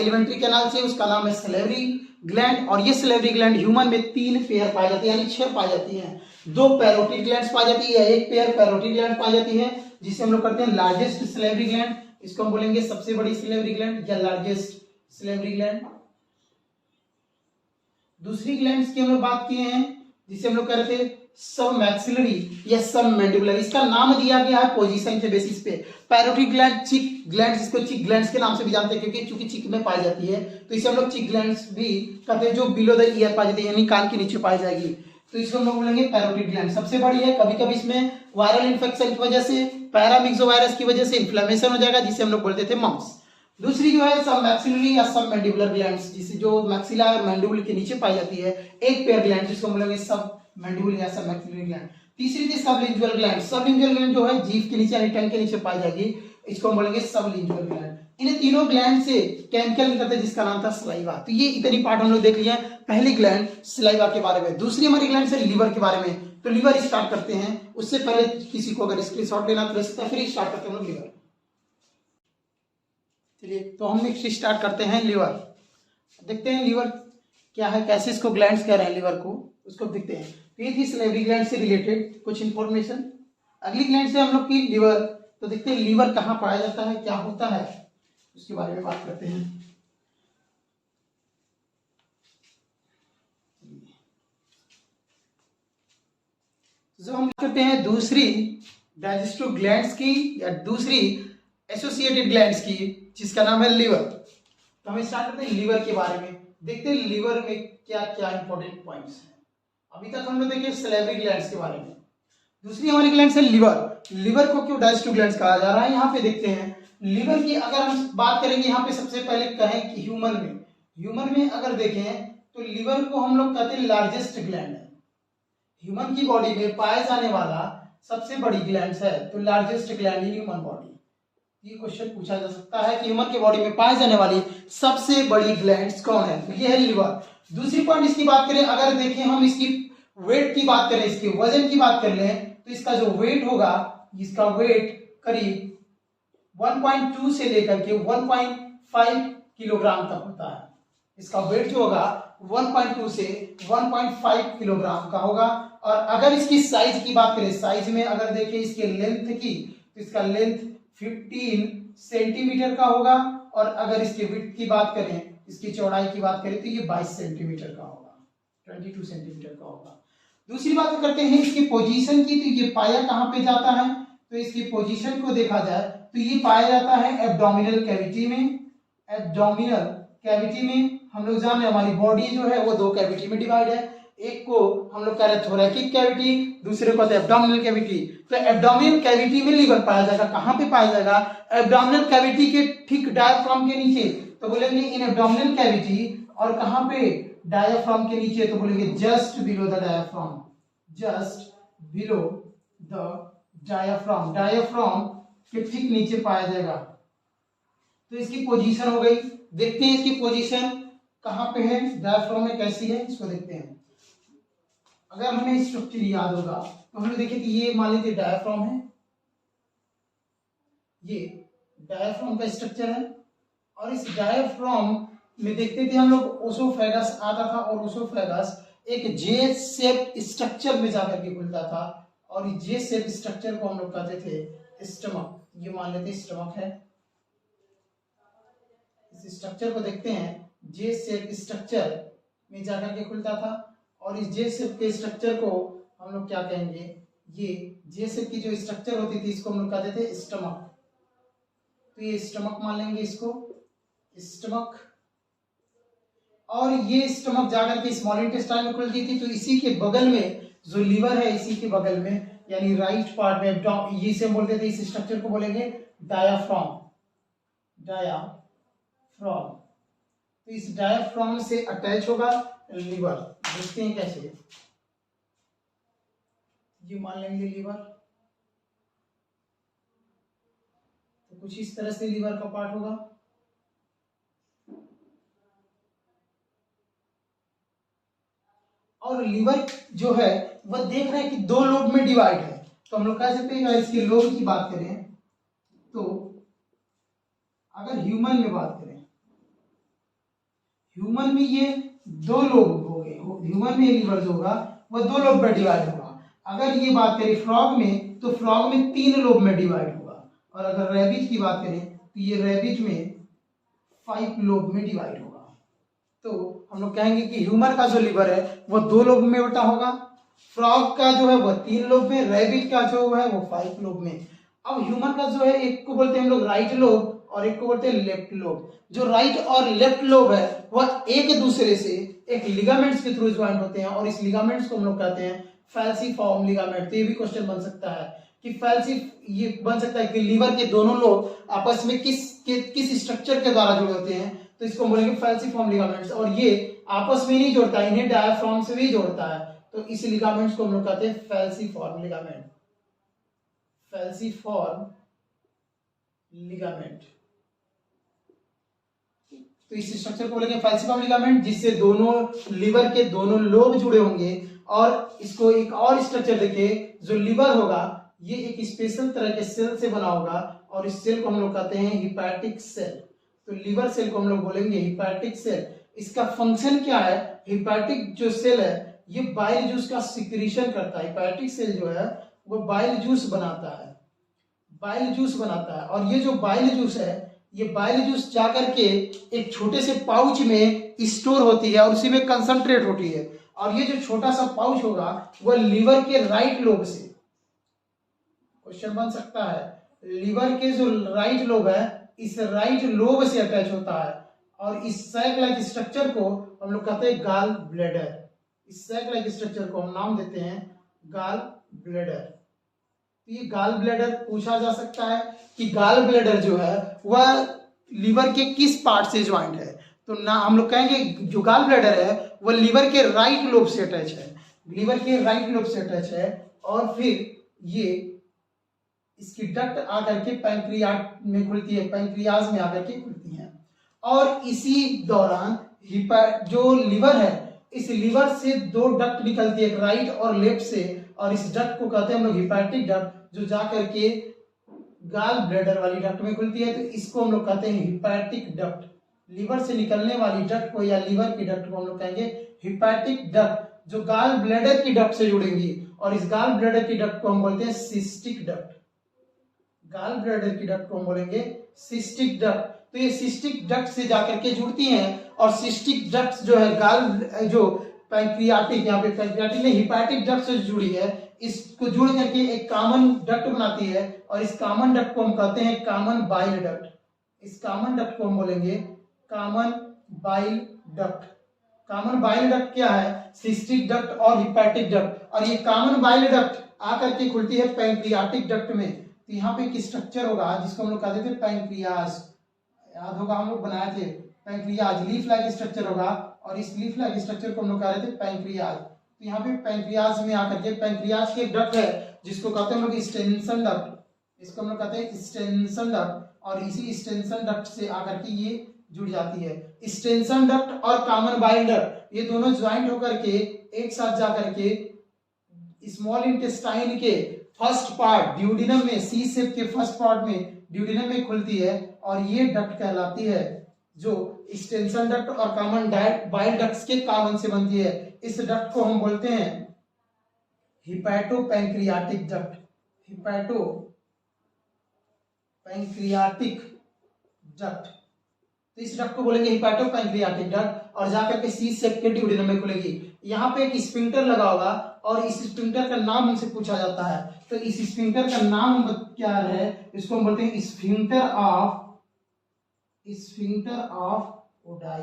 एलिमेंट्री कैनाल से, उसका नाम है सलेवरी ग्लैंड। और ये सलेवरी ग्लैंड ह्यूमन में 3 पेयर पाई जाती है, यानी 6 पाई जाती हैं। 2 पैरोटिड ग्लैंड्स पाई जाती है, 1 पेयर पैरोटिड ग्लैंड पाई जाती है, जिसे हम लोग करते हैं लार्जेस्ट सलेवरी ग्लैंड। इसको हम बोलेंगे सबसे बड़ी सलेवरी ग्लैंड या लार्जेस्ट सलेवरी ग्लैंड। दूसरी ग्लैंड्स की हम लोग बात किए हैं, जिसे हम लोग कह रहे थे सब मैक्सिलरी या सब मैंडिबुलर। इसका नाम दिया गया है पोजीशन के बेसिस पे। पैरोटिड ग्लैंड, चिक ग्लैंड, इसको चिक ग्लैंड्स के नाम से भी जानते हैं, क्योंकि चूंकि चिक में पाई जाती है तो इसे हम लोग चिक ग्लैंड्स भी कहते हैं, जो बिलो द ईयर पाई जाती है, यानी कान के नीचे पाई जाएगी। तो इसको हम लोग बोलेंगे पैरोटिड ग्लैंड, सबसे बड़ी है। कभी कभी इसमें वायरल इन्फेक्शन की वजह से, पैरामिक्सोवायरस की वजह से इन्फ्लेमेशन हो जाएगा, जिसे हम लोग बोलते थे मम्स। दूसरी जो है सब मैक्सिलरी या सब मैंडिबुलर ग्लैंड्स, जिसे जो मैक्सिला और मैंडिबुल के नीचे पाई जाती है, 1 पेयर ग्लैंड, जिसको हम बोलेंगे सब मैंडिबुल या सब मैक्सिलरी ग्लैंड। तीसरी थी सबलिंगुअल ग्लैंड। सबलिंगुअल ग्लैंड जो है जीभ के नीचे यानी टंग के नीचे पाई जाएगी, इसको हम बोलेंगे सबलिंगुअल ग्लैंड। इन तीनों ग्लैंड से केमिकल निकलता है, जिसका नाम था सलाइवा। तो ये इतनी पार्ट हम लोग देख लिए। पहली ग्लैंड सलाइवा के बारे में। दूसरी हमारी ग्लैंड से लिवर के बारे में। तो लिवर स्टार्ट करते हैं। उससे पहले किसी को अगर स्क्रीनशॉट लेना तो ले सकता है, फिर स्टार्ट करते हैं हम लोग लिवर। चलिए, तो हम नेक्स्ट स्टार्ट करते हैं लिवर। देखते हैं लिवर क्या है, कैसे इसको ग्लैंड्स कह रहे हैं लिवर को, उसको देखते हैं। ये थी सलेवरी ग्लैंड से रिलेटेड कुछ इंफॉर्मेशन। अगली ग्लैंड से हम लोग की लिवर। तो देखते हैं लिवर कहाँ पाया जाता है, क्या होता है, उसके बारे में बात करते हैं। जो हम करते हैं दूसरी डाइजेस्टिव ग्लैंड्स की या दूसरी एसोसिएटेड ग्लैंड्स की, जिसका नाम है लिवर। तो हम स्टार्ट करते हैं लिवर के बारे में। देखते हैं लिवर में क्या क्या इंपॉर्टेंट पॉइंट्स हैं। अभी तक हम लोग देखे सलेवरी ग्लैंड्स के बारे में। दूसरी हमारी ग्लैंड्स है लिवर। लिवर को क्यों डाइजेस्टिव ग्लैंड्स कहा जा रहा है, यहाँ पे देखते हैं। लिवर की अगर हम बात करेंगे, यहाँ पे सबसे पहले कहें कि ह्यूमन में अगर देखें तो लिवर को हम लोग कहते हैं लार्जेस्ट ग्लैंड है। ह्यूमन की बॉडी में पाए जाने वाला सबसे बड़ी ग्लैंड है, तो largest gland in human body. ये क्वेश्चन पूछा जा सकता है कि ह्यूमन की बॉडी में पाए जाने वाली सबसे बड़ी ग्लैंड्स कौन है, तो ये है लिवर। दूसरी पॉइंट इसकी बात करें, अगर देखें हम इसकी वेट की बात करें, इसके वजन की बात कर लें, तो इसका जो वेट होगा, इसका वेट करीब 1.2 से लेकर के 1.5 किलोग्राम तक होता है। इसका वेट जो होगा 1.2 से 1.5 किलोग्राम का होगा। और अगर इसकी साइज की बात करें, साइज में अगर देखें इसके लेंथ की, तो इसका लेंथ 15 सेंटीमीटर का होगा। और अगर इसके विड्थ की बात करें, इसकी चौड़ाई की बात करें, तो ये 22 सेंटीमीटर का होगा, 22 सेंटीमीटर का होगा। दूसरी बात करते हैं इसकी पोजीशन की, तो ये पाया कहाँ पे जाता है, तो इसकी पोजीशन को देखा जाए तो ये पाया जाता है एब्डोमिनल कैविटी में। एब्डोमिनल कैविटी में हम लोग जान रहे हैं हमारी बॉडी जो है वो 2 कैविटी में डिवाइड है, एक को हम लोग कह रहे हैं थोरैकिक कैविटी, दूसरे को कहते हैं एब्डोमिनल कैविटी। तो एब्डोमिनल कैविटी में लीवर पाया जाएगा। कहाँ पे पाया जाएगा? एब्डोमिनल कैविटी के ठीक डायफ्राम के नीचे, तो बोलेंगे इन एब्डोमिनल कैविटी। और कहाँ पे? डायफ्राम के नीचे, तो बोलेंगे just below the diaphragm, just below the diaphragm, diaphragm के ठीक नीचे पाया जाएगा। तो इसकी पोजीशन हो गई। देखते हैं इसकी पोजीशन कहाँ पे है, डायफ्राम में कैसी है, इसको देखते हैं। अगर हमें स्ट्रक्चर याद होगा तो हमने देखे कि ये मान लीजिए डायफ्राम है, ये डायफ्राम का स्ट्रक्चर है। और इस डायफ्राम में देखते थे हम लोग ओसोफेगस आता था, और ओसोफेगस एक जे शेप स्ट्रक्चर में जाकर के खुलता था, और इस जे शेप स्ट्रक्चर को हम लोग कहते थे स्टमक। ये मान लेते स्टमक है। इस स्ट्रक्चर को देखते हैं, जे शेप स्ट्रक्चर में जाकर के खुलता था, और इस जे शेप के स्ट्रक्चर को हम लोग क्या कहेंगे? ये जे शेप की जो स्ट्रक्चर होती थी इसको हम लोग कहते थे स्टमक। तो ये स्टमक मान लेंगे इसको, स्टमक। और ये स्टमक जाकर के स्मॉल इंटेस्टाइन में खुलती थी। तो इसी के बगल में जो लीवर है, इसी के बगल में यानी राइट पार्ट में, ये से बोलते थे, इस स्ट्रक्चर को बोलेंगे डायाफ्राम, डायाफ्राम। तो इस डायाफ्राम से अटैच होगा लीवर। देखते हैं कैसे, ये मान लेंगे लीवर। तो कुछ इस तरह से लीवर का पार्ट होगा। और लीवर जो है वह देख रहे हैं कि दो लोब में डिवाइड है। तो हम लोग कह सकते हैं, इसके लोब की बात करें तो अगर ह्यूमन में बात करें, ह्यूमन में ये दो लोब हो गए। ह्यूमन में लीवर जो होगा वह दो लोब में डिवाइड होगा। अगर ये बात करें फ्रॉग में, तो फ्रॉग में तीन लोब में डिवाइड होगा। और अगर रैबिट की बात करें तो ये रैबिट में 5 लोब में डिवाइड होगा। तो हम लोग कहेंगे कि ह्यूमन का जो लीवर है वो दो लोब में बटा होगा, फ्रॉग का जो है वह 3 लोब में, रैबिट का जो है वो 5 लोब में। अब ह्यूमन का जो है, एक को बोलते हैं हम लोग राइट लोब और एक को बोलते हैं लेफ्ट लोब। जो राइट और लेफ्ट लोब है वह एक दूसरे से एक लिगामेंट्स के थ्रू ज्वाइंट होते हैं, और इस लिगामेंट्स को हम लोग कहते हैं फैल्सीफॉर्म लिगामेंट। तो ये भी क्वेश्चन बन सकता है कि ये बन सकता है कि लीवर के दोनों लोब आपस में किस स्ट्रक्चर के द्वारा जुड़े होते हैं। तो इसको बोलेंगे फैल्सीफॉर्म लिगामेंट्स। और ये आपस में नहीं जोड़ता, इन्हें डायाफ्राम से भी जोड़ता है। तो इस लिगामेंट्स को हम लोग कहते हैं फैल्सीफॉर्म लिगामेंट, फैल्सीफॉर्म लिगामेंट। तो इस स्ट्रक्चर को बोलेंगे फैल्सीफॉर्म लिगामेंट, जिससे दोनों लीवर के दोनों लोब जुड़े होंगे। और इसको एक और स्ट्रक्चर देखिए, जो लीवर होगा ये एक स्पेशल तरह के सेल से बना होगा, और इस सेल को हम लोग कहते हैं हिपैटिक सेल। तो लीवर सेल को हम लोग बोलेंगे हिपैटिक सेल। इसका फंक्शन क्या है? हिपैटिक जो सेल है ये बाइल जूस का सिक्रीशन करता है। हिपैटिक सेल जो है वो बाइल जूस बनाता है, बाइल जूस बनाता है। और ये जो बाइल जूस है, ये बाइल जूस जाकर के एक छोटे से पाउच में स्टोर होती है, और उसी में कंसंट्रेट होती है। और ये जो छोटा सा पाउच होगा वह लीवर के राइट लोब से, क्वेश्चन बन सकता है, लीवर के जो राइट लोब है इस राइट लोब से अटैच होता है। और इस सैक लाइक स्ट्रक्चर को हम लोग कहते हैं गाल ब्लैडर। इस सैक लाइक स्ट्रक्चर को हम नाम देते हैं गाल ब्लैडर। तो ये गाल ब्लैडर पूछा जा सकता है कि गाल ब्लैडर जो है वह लीवर के किस पार्ट से ज्वाइंट है। तो ना हम लोग कहेंगे जो गाल ब्लैडर है वह लीवर के राइट लोब से अटैच है, लीवर के राइट लोब से अटैच है। और फिर ये इसकी डक्ट आकर के पैंक्रियाट में खुलती है, पैंक्रियाज में आकर के खुलती है। और इसी दौरान जो लीवर है, इस लीवर से दो डक्ट निकलती है, एक राइट और लेफ्ट से। और इस डक्ट को कहते हैं हम लोग हिपैटिक डक्ट, जो जाकर के गाल ब्लैडर वाली डक्ट में खुलती है। तो इसको हम लोग कहते हैं हिपैटिक डक्ट। लीवर से निकलने वाली डक्ट को या लीवर की डक्ट को हम लोग कहेंगे हिपैटिक डक्ट, जो गाल ब्लैडर की डक्ट से जुड़ेंगी। और इस गाल ब्लैडर की डक्ट को हम बोलते हैं सिस्टिक डक्ट। गाल ब्लैडर की डक्ट को हम बोलेंगे सिस्टिक डक्ट। तो ये सिस्टिक डक्ट से जाकर के जुड़ती हैं। और सिस्टिक डक्ट जो है गाल जो पैंक्रियाटिक, यहाँ पे पैंक्रियाटिक में हिपैटिक डक्ट से जुड़ी है, इसको जुड़ करके एक कॉमन डक्ट बनाती है। और इस कॉमन डक्ट को हम कहते हैं कॉमन बाइल डक्ट। इस कॉमन डक्ट को हम बोलेंगे common bile duct. Common bile duct क्या है? सिस्टिक डक्ट और हिपैटिक डक्ट। और ये कॉमन बाइल डक्ट आकर के खुलती है पैंक्रियाटिक डक्ट में। तो यहाँ पे एक स्ट्रक्चर होगा जिसको हम लोग कहते थे पैंक्रियाज, याद होगा हम लोग बनाए थे पैंक्रियाज, लीफ लाइक स्ट्रक्चर होगा और इस लीफ लाइक स्ट्रक्चर को हम लोग कह रहे थे पैंक्रियाज। तो यहाँ पे पैंक्रियाज में आकर के, पैंक्रियाज की एक डक्ट है जिसको कहते हैं हम लोग स्टेंसन डक्ट, इसको हम लोग कहते हैं स्टेंसन डक्ट, और इसी स्टेंसन डक्ट से आकर के ये जुड़ जाती है। स्टेंसन डक्ट और कॉमन बाइल डक्ट ये दोनों ज्वाइंट होकर के एक साथ जाकर के स्मॉल इंटेस्टाइन के फर्स्ट पार्ट ड्यूडिनम में, सी शेप के फर्स्ट पार्ट में ड्यूडिनम में खुलती है और ये डक्ट कहलाती है, जो स्टेंसन डक्ट और कॉमन बाइल डक्ट्स के कॉमन से बनती है। इस डक्ट को हम बोलते हैं हिपैटोपैंक्रियाटिक डक्ट, हिपैटो पैंक्रियाटिक डक्ट। तो इस डक्ट को बोलेंगे हिपैटोपैंक्रियाटिक डक्ट और जाकर के सी शेप के ड्यूडेनम में खुलेगी। यहाँ पे एक स्फिंक्टर लगा होगा और इस स्फिंक्टर का नाम हमसे पूछा जाता है, तो इस स्फिंक्टर का नाम क्या है? इसको हम बोलते हैं स्फिंक्टर ऑफ ओडाई।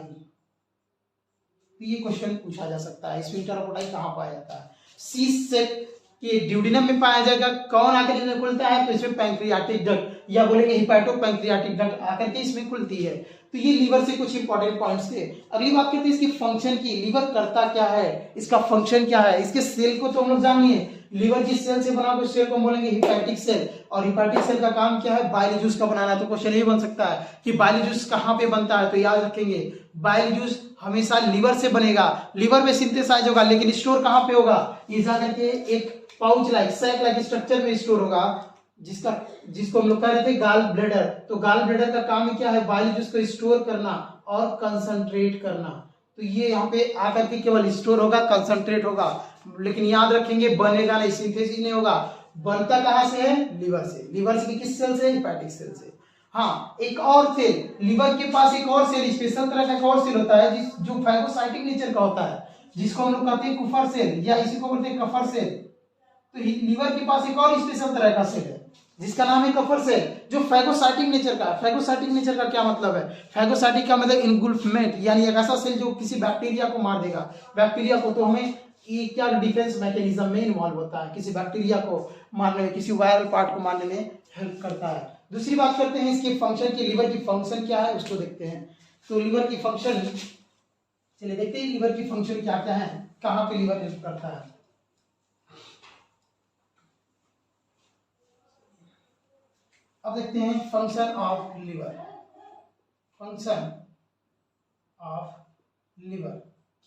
तो ये क्वेश्चन पूछा जा सकता है, स्फिंक्टर ऑफ ओडाई कहाँ पाया जाता है? सी शेप के ड्यूडेनम में पाया जाएगा। कौन आकर इसमें खुलता है? तो इसमें पैंक्रियाटिक डक्ट या बोलेंगे हिपैटोपैंक्रियाटिक डक्ट आकर के इसमें खुलती है। तो ये लीवर से कुछ इंपॉर्टेंट पॉइंट्स थे। अगली बात करते हैं इसकी फंक्शन की। लीवर करता क्या है, इसका फंक्शन क्या है? इसके सेल को तो हम लोग जानिए, लीवर जिस सेल से बना हुआ सेल को हम बोलेंगे हिपैटिक सेल, और हिपैटिक सेल का काम क्या है? बाइल जूस का बनाना। तो क्वेश्चन ये बन सकता है कि बाइल जूस कहाँ पे बनता है? तो याद रखेंगे बाइल जूस हमेशा लीवर से बनेगा, लीवर में सिंथेसाइज होगा, लेकिन स्टोर कहाँ पे होगा? ये जाकर के एक pouch like, sac like structure में स्टोर होगा, जिसको हम लोग कह रहे थे गाल ब्लैडर। तो गाल ब्लैडर का काम क्या है? बाइल जूस को स्टोर करना और कंसंट्रेट करना। तो ये यहाँ पे आकर के केवल स्टोर होगा, कंसंट्रेट होगा, लेकिन याद रखेंगे बनेगा नहीं, सिंथेसिस नहीं होगा। बनता कहाँ से है? लीवर से। लीवर से किस सेल से? हिपैटिक सेल से। हाँ, एक और सेल, लीवर के पास एक और सेल, स्पेशल तरह का एक और सेल होता है जो फैगोसाइटिक नेचर का होता है, जिसको हम लोग कहते हैं कुफर सेल या इसी को बोलते हैं कफर सेल। तो लीवर के पास एक और स्पेशल तरह का सेल है जिसका नाम है कफर सेल, जो फैगोसाइटिक नेचर का। फैगोसाइटिक नेचर का क्या मतलब है? फैगोसाइटिक का मतलब इनगुल्फमेंट, यानी एक ऐसा सेल जो किसी बैक्टीरिया को मार देगा। बैक्टीरिया को, तो हमें ये क्या डिफेंस मैकेनिज्म में इन्वॉल्व होता है, किसी बैक्टीरिया को मारने में, किसी वायरल पार्ट को मारने में हेल्प करता है। दूसरी बात करते हैं इसके फंक्शन की। लीवर की फंक्शन क्या है उसको देखते हैं। तो लीवर की फंक्शन, चलिए देखते हैं लीवर की फंक्शन क्या क्या है, कहाँ पे लीवर हेल्प करता है। अब देखते हैं function of liver. Function of liver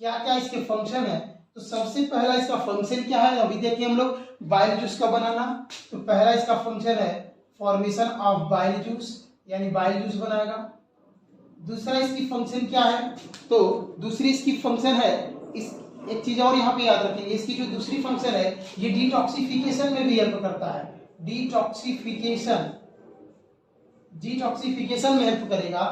क्या क्या इसके फंक्शन है? तो सबसे पहला इसका फंक्शन क्या है? अभी देखिए हम लोग बाइल जूस का बनाना। तो पहला इसका फंक्शन है फॉर्मेशन ऑफ बाइल जूस, यानी बाइल जूस बनाएगा। दूसरा इसकी फंक्शन क्या है? तो दूसरी इसकी फंक्शन है, इस एक चीज और यहाँ पे याद रखेंगे, इसकी जो दूसरी फंक्शन है ये डिटॉक्सिफिकेशन में भी हेल्प करता है। डिटॉक्सिफिकेशन में हेल्प करेगा।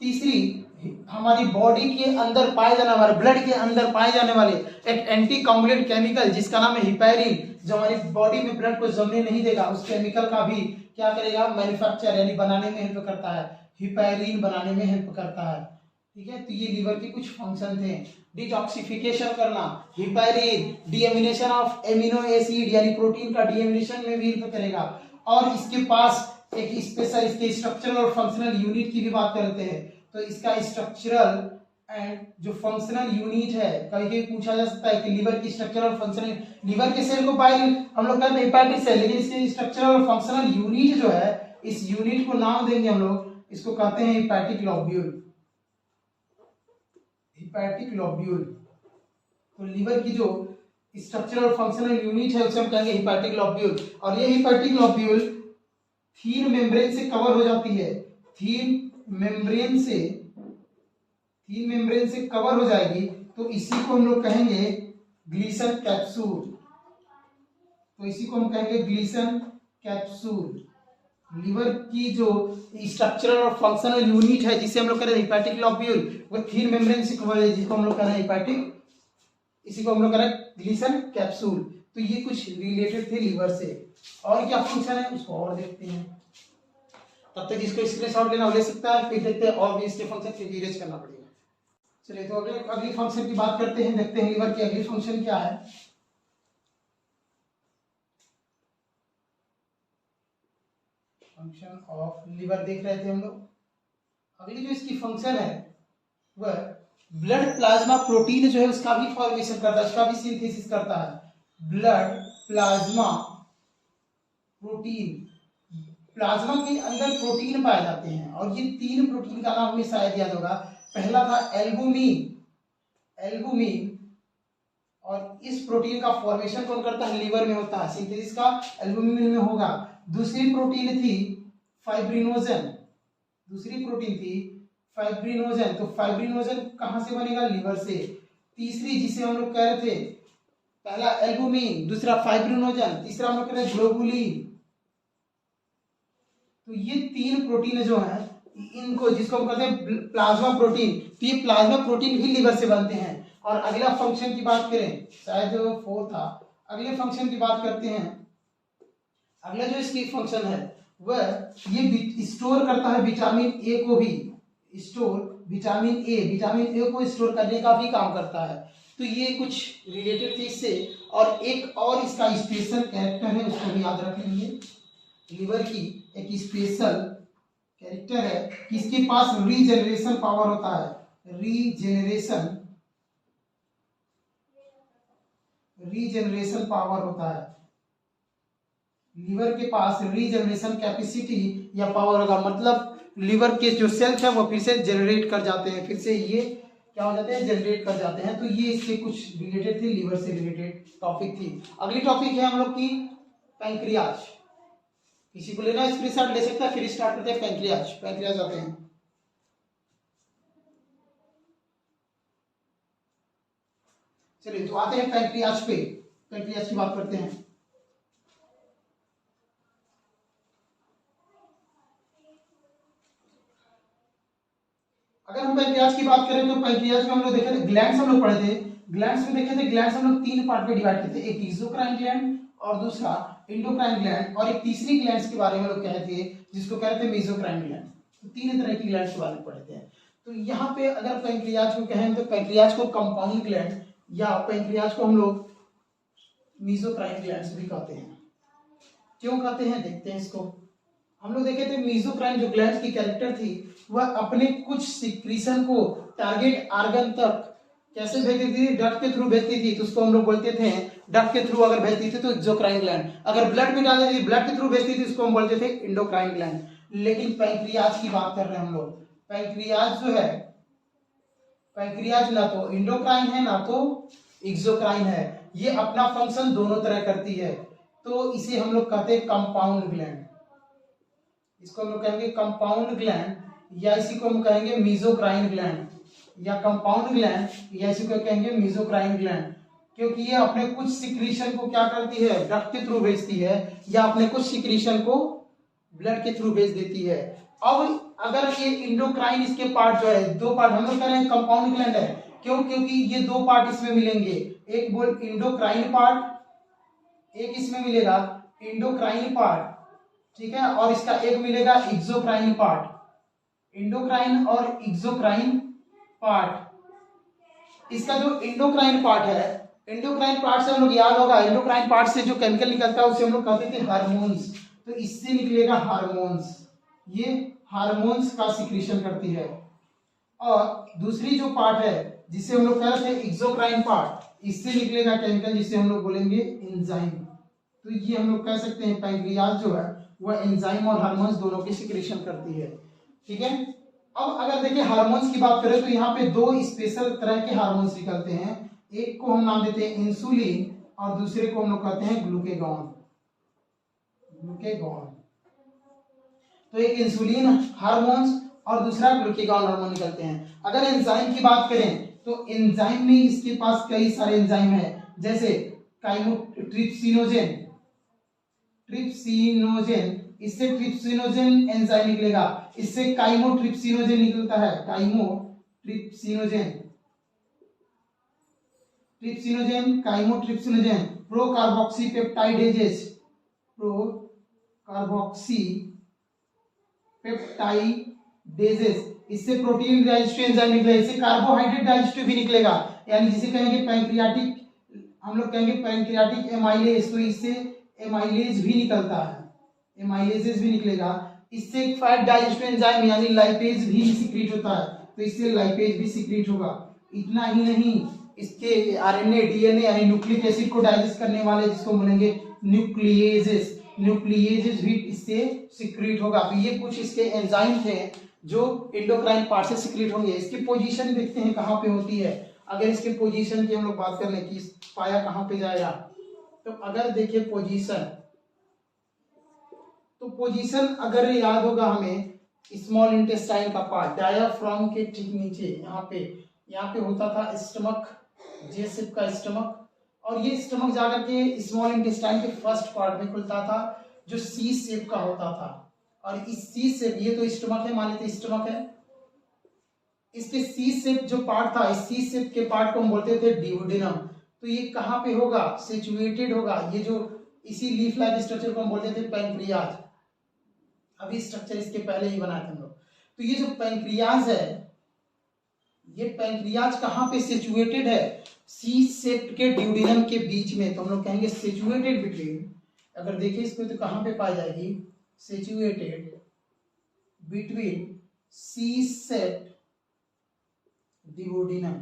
तीसरी, हमारी बॉडी के अंदर पाए जाने वाले, ब्लड के अंदर पाए जाने वाले एक एंटी कोगुलेंट केमिकल जिसका नाम है हिपैरिन, जो हमारी बॉडी में ब्लड को जमने नहीं देगा, उस केमिकल का भी क्या करेगा? मैन्युफैक्चर यानी बनाने में हेल्प करता है, हिपैरिन बनाने में हेल्प करता है। ठीक है, तो ये लीवर के कुछ फंक्शन थे। डिटॉक्सिफिकेशन करना, heparin, deamination of amino acid यानी प्रोटीन का डीएमिनेशन में भी हेल्प करेगा। और इसके पास एक स्पेशल, इसके स्ट्रक्चरल और फंक्शनल यूनिट की भी बात करते हैं। तो इसका स्ट्रक्चरल एंड जो फंक्शनल यूनिट है, कभी पूछा जा सकता है कि लीवर की स्ट्रक्चरल और फंक्शनल, लीवर के सेल को बाइल हम लोग कहते हैं हिपैटिक सेल, लेकिन इसके स्ट्रक्चरल और फंक्शनल यूनिट जो है, इस यूनिट को नाम देंगे हम लोग, इसको कहते हैं हिपैटिक लॉब्यूल। Hepatic lobule. तो लीवर की जो स्ट्रक्चरल और फंक्शनल यूनिट है उसे हम कहेंगे हिपैटिक लॉब्यूल। और ये हिपैटिक लॉब्यूल थीन मेम्ब्रेन से कवर हो जाती है, थीन मेम्ब्रेन से कवर हो जाएगी। तो इसी को हम लोग कहेंगे ग्लीसन कैप्सूल। तो इसी को हम कहेंगे ग्लीसन कैप्सूल। लीवर की जो स्ट्रक्चरल और फंक्शनल यूनिट है जिसे हम लोग कह रहे हैं हिपैटिक लॉब्यूल, वो थीन मेम्ब्रेन से कवर है, जिसको हम लोग कह रहे हैं हिपैटिक, इसी को हम लोग कह रहे हैं ग्लीसन कैप्सूल। तो ये कुछ रिलेटेड थे लीवर से। और क्या फंक्शन है उसको और देखते हैं। तब तक जिसको स्क्रीनशॉट लेना ले सकता है, फिर देखते हैं और भी इसके फंक्शन फिर इरेज करना पड़ेगा। चलिए तो अगली फंक्शन की बात करते हैं, देखते हैं लीवर की अगली फंक्शन क्या है। फंक्शन ऑफ लीवर देख रहे थे हम लोग। अगली जो इसकी फंक्शन है वह ब्लड प्लाज्मा प्रोटीन जो है उसका भी फॉर्मेशन करता है, उसका भी सिंथेसिस करता है। ब्लड प्लाज्मा प्रोटीन, प्लाज्मा के अंदर प्रोटीन पाए जाते हैं और ये 3 प्रोटीन का नाम हमें शायद याद होगा। पहला था एल्बुमिन, एल्बुमिन, और इस प्रोटीन का फॉर्मेशन कौन करता है? लीवर में होता है, सिंथेसिस का एल्बुमिन में होगा। दूसरी प्रोटीन थी फाइब्रिनोजन, दूसरी प्रोटीन थी फाइब्रिनोजन, तो फाइब्रिनोजन कहां से बनेगा? लीवर से। तीसरी जिसे हम लोग कह रहे थे, पहला एल्बुमिन, दूसरा फाइब्रिनोजन, तीसरा हम लोग कह रहे हैं ग्लोबुलिन। तो ये 3 प्रोटीन जो है इनको, जिसको हम कहते हैं प्लाज्मा प्रोटीन, तो ये प्लाज्मा प्रोटीन भी लीवर से बनते हैं। और अगला फंक्शन की बात करें, शायद जो 4 था, अगले फंक्शन की बात करते हैं। अगला जो इसकी फंक्शन है वह ये स्टोर करता है विटामिन ए को भी, विटामिन ए को स्टोर करने का भी काम करता है। तो ये कुछ रिलेटेड थे इससे। और एक और इसका स्पेशल कैरेक्टर है, उसको भी याद रख लेंगे। लीवर की एक स्पेशल कैरेक्टर है कि इसके पास रीजेनरेशन पावर होता है। रीजेनरेशन पावर होता है। लीवर के पास रीजेनरेशन कैपेसिटी या पावर होगा, मतलब लीवर के जो सेल्स है वो फिर से जनरेट कर जाते हैं, फिर से ये क्या हो जाते हैं? जनरेट कर जाते हैं। तो ये इसके कुछ रिलेटेड थे, लीवर से रिलेटेड टॉपिक थी। अगली टॉपिक है हम लोग की पैंक्रियाज। किसी को लेना स्क्रीनशॉट ले सकता है, फिर स्टार्ट करते हैं। पैंक्रियाज आते हैं। चलिए तो आते हैं पैंक्रियाज पे, पैंक्रियाज की बात करते हैं। अगर हम पैंक्रियाज की बात करें तो पैंक्रियाज में हम लोग देखे थे, ग्लैंड्स हम लोग पढ़े थे। ग्लैंड्स में देखे थे, ग्लैंड्स हम लोग 3 पार्ट में डिवाइड किए थे, एक एक्सोक्राइन ग्लैंड और दूसरा एंडोक्राइन ग्लैंड, और एक तीसरी ग्लैंड्स के बारे में लोग कहे थे जिसको कहते थे मेसोक्राइन ग्लैंड। तो 3 तरह की ग्लैंड्स के बारे में पढ़े थे। तो यहाँ पे अगर पैंक्रियाज को कहें तो पैंक्रियाज को कंपाउंड ग्लैंड या पैंक्रियाज को हम लोग मेसोक्राइन ग्लैंड्स भी कहते हैं। क्यों कहते हैं देखते हैं इसको। हम लोग देखे थे मेसोक्राइन जो ग्लैंड की कैरेक्टर थी वह अपने कुछ सिक्रीशन को टारगेट आर्गन तक कैसे भेजती थी? डक्ट के थ्रू भेजती थी, तो उसको हम लोग बोलते थे डक्ट के थ्रू अगर भेजती थी तो एक्सोक्राइन ग्लैंड। अगर ब्लड में डाल देती थी, ब्लड के थ्रू भेजती थी, उसको हम बोलते थे एंडोक्राइन ग्लैंड। लेकिन पैंक्रियाज की बात कर रहे हैं हम लोग। पैंक्रियाज जो है, पैंक्रियाज ना तो एंडोक्राइन है ना तो एक्सोक्राइन है, ये अपना फंक्शन दोनों तरह करती है। तो इसे हम लोग कहते हैं कंपाउंड ग्लैंड। इसको हम लोग कहेंगे कंपाउंड ग्लैंड, या इसी को हम कहेंगे मेसोक्राइन ग्लैंड, या कंपाउंड ग्लैंड, या इसी को कहेंगे मेसोक्राइन ग्लैंड। क्योंकि ये अपने कुछ सिक्रीशन को क्या करती है? रक्त के थ्रू भेजती है, या अपने कुछ सिक्रीशन को ब्लड के थ्रू भेज देती है। अब अगर ये एंडोक्राइन, इसके पार्ट जो है 2 पार्ट हम लोग कह रहे हैं कंपाउंड ग्लैंड है। क्यों? क्योंकि ये 2 पार्ट इसमें मिलेंगे, एक बोल एंडोक्राइन पार्ट, एक इसमें मिलेगा एंडोक्राइन पार्ट, ठीक है, और इसका एक मिलेगा एक्सोक्राइन पार्ट। एंडोक्राइन और एक्सोक्राइन पार्ट। इसका जो एंडोक्राइन पार्ट है, एंडोक्राइन पार्ट से हम लोग याद होगा, एंडोक्राइन पार्ट से जो केमिकल निकलता है उसे हम लोग कहते थे हार्मोन्स। तो इससे निकलेगा हार्मोन्स, ये हार्मोन्स का सिक्रीशन करती है। और दूसरी जो पार्ट है जिसे हम लोग कह रहे थे एक्सोक्राइन पार्ट, इससे निकलेगा केमिकल जिसे हम लोग बोलेंगे एंजाइम। तो ये हम लोग कह सकते हैं पैंक्रियाज जो है वह एंजाइम और हार्मोन्स दोनों की सिक्रीशन करती है, ठीक है। अब अगर देखिए हार्मोन्स की बात करें तो यहाँ पे 2 स्पेशल तरह के हार्मोन्स निकलते हैं। एक को हम नाम देते हैं इंसुलिन और दूसरे को हम लोग कहते हैं ग्लूकेगॉन। तो एक इंसुलिन हार्मोन्स और दूसरा ग्लूकेगॉन हार्मोन निकलते हैं। अगर एंजाइम की बात करें तो एंजाइम में इसके पास कई सारे एंजाइम हैं, जैसे ट्रिप्सिनोजेन, इससे ट्रिप्सिनोजेन एंजाइम निकलेगा, इससे काइमोट्रिप्सिनोजेन निकलता है, काइमोट्रिप्सिनोजेन, प्रोकार्बोक्सीपेप्टाइडेजेस, इससे प्रोटीन डाइजेस्टिव एंजाइम निकलेगा, इससे कार्बोहाइड्रेट डाइजेस्टिव भी निकलेगा, यानी जिसे कहेंगे पैंक्रियाटिक, हम लोग कहेंगे पैंक्रियाटिक एमाइलेज, तो इससे एमाइलेज भी निकलता है, एमाइलेजेस भी निकलेगा। इससे फैट डाइजेस्टिव एंजाइम यानी लाइपेज भी सीक्रेट होता है, तो इससे लाइपेज भी सीक्रेट होगा। इतना ही नहीं, इसके आरएनए डीएनए यानी न्यूक्लिक एसिड को डाइजेस्ट करने वाले जिसको बोलेंगे न्यूक्लिएजेस, न्यूक्लिएजेस भी इससे सीक्रेट होगा। तो ये कुछ इसके एंजाइम थे जो एंडोक्राइन पार्ट से सीक्रेट होंगे। इसकी पोजीशन देखते हैं कहाँ पे होती है। अगर इसके पोजीशन की हम लोग बात कर लें कि पाया कहाँ पे जाएगा, तो अगर देखिए पोजीशन, तो पोजीशन अगर याद होगा हमें, स्मॉल इंटेस्टाइन का पार्ट डायाफ्राम के ठीक नीचे यहाँ पे होता था स्टमक, जे शेप का स्टमक, और ये स्टमक जाकर के स्मॉल इंटेस्टाइन के फर्स्ट पार्ट में खुलता था जो सी शेप का होता था। और इस सी शेप, ये तो स्टमक है, मान लेते स्टमक है, इसके सी शेप जो पार्ट था, इस सी शेप के पार्ट को हम बोलते थे डिओडिनम। तो ये कहाँ पे होगा, सिचुएटेड होगा, ये जो इसी लीफ लाइक स्ट्रक्चर को हम बोलते थे पैंक्रियाज। अभी स्ट्रक्चर इसके पहले ही बनाए थे हम लोग। तो ये जो पैंक्रियाज है, ये पैंक्रियाज कहाँ पे सिचुएटेड है, सी शेप के ड्यूडिनम के बीच में, तो हम लोग कहेंगे सिचुएटेड बिटवीन, अगर देखिए इसको तो कहाँ पे पाई जाएगी, situated between C shape duodenum,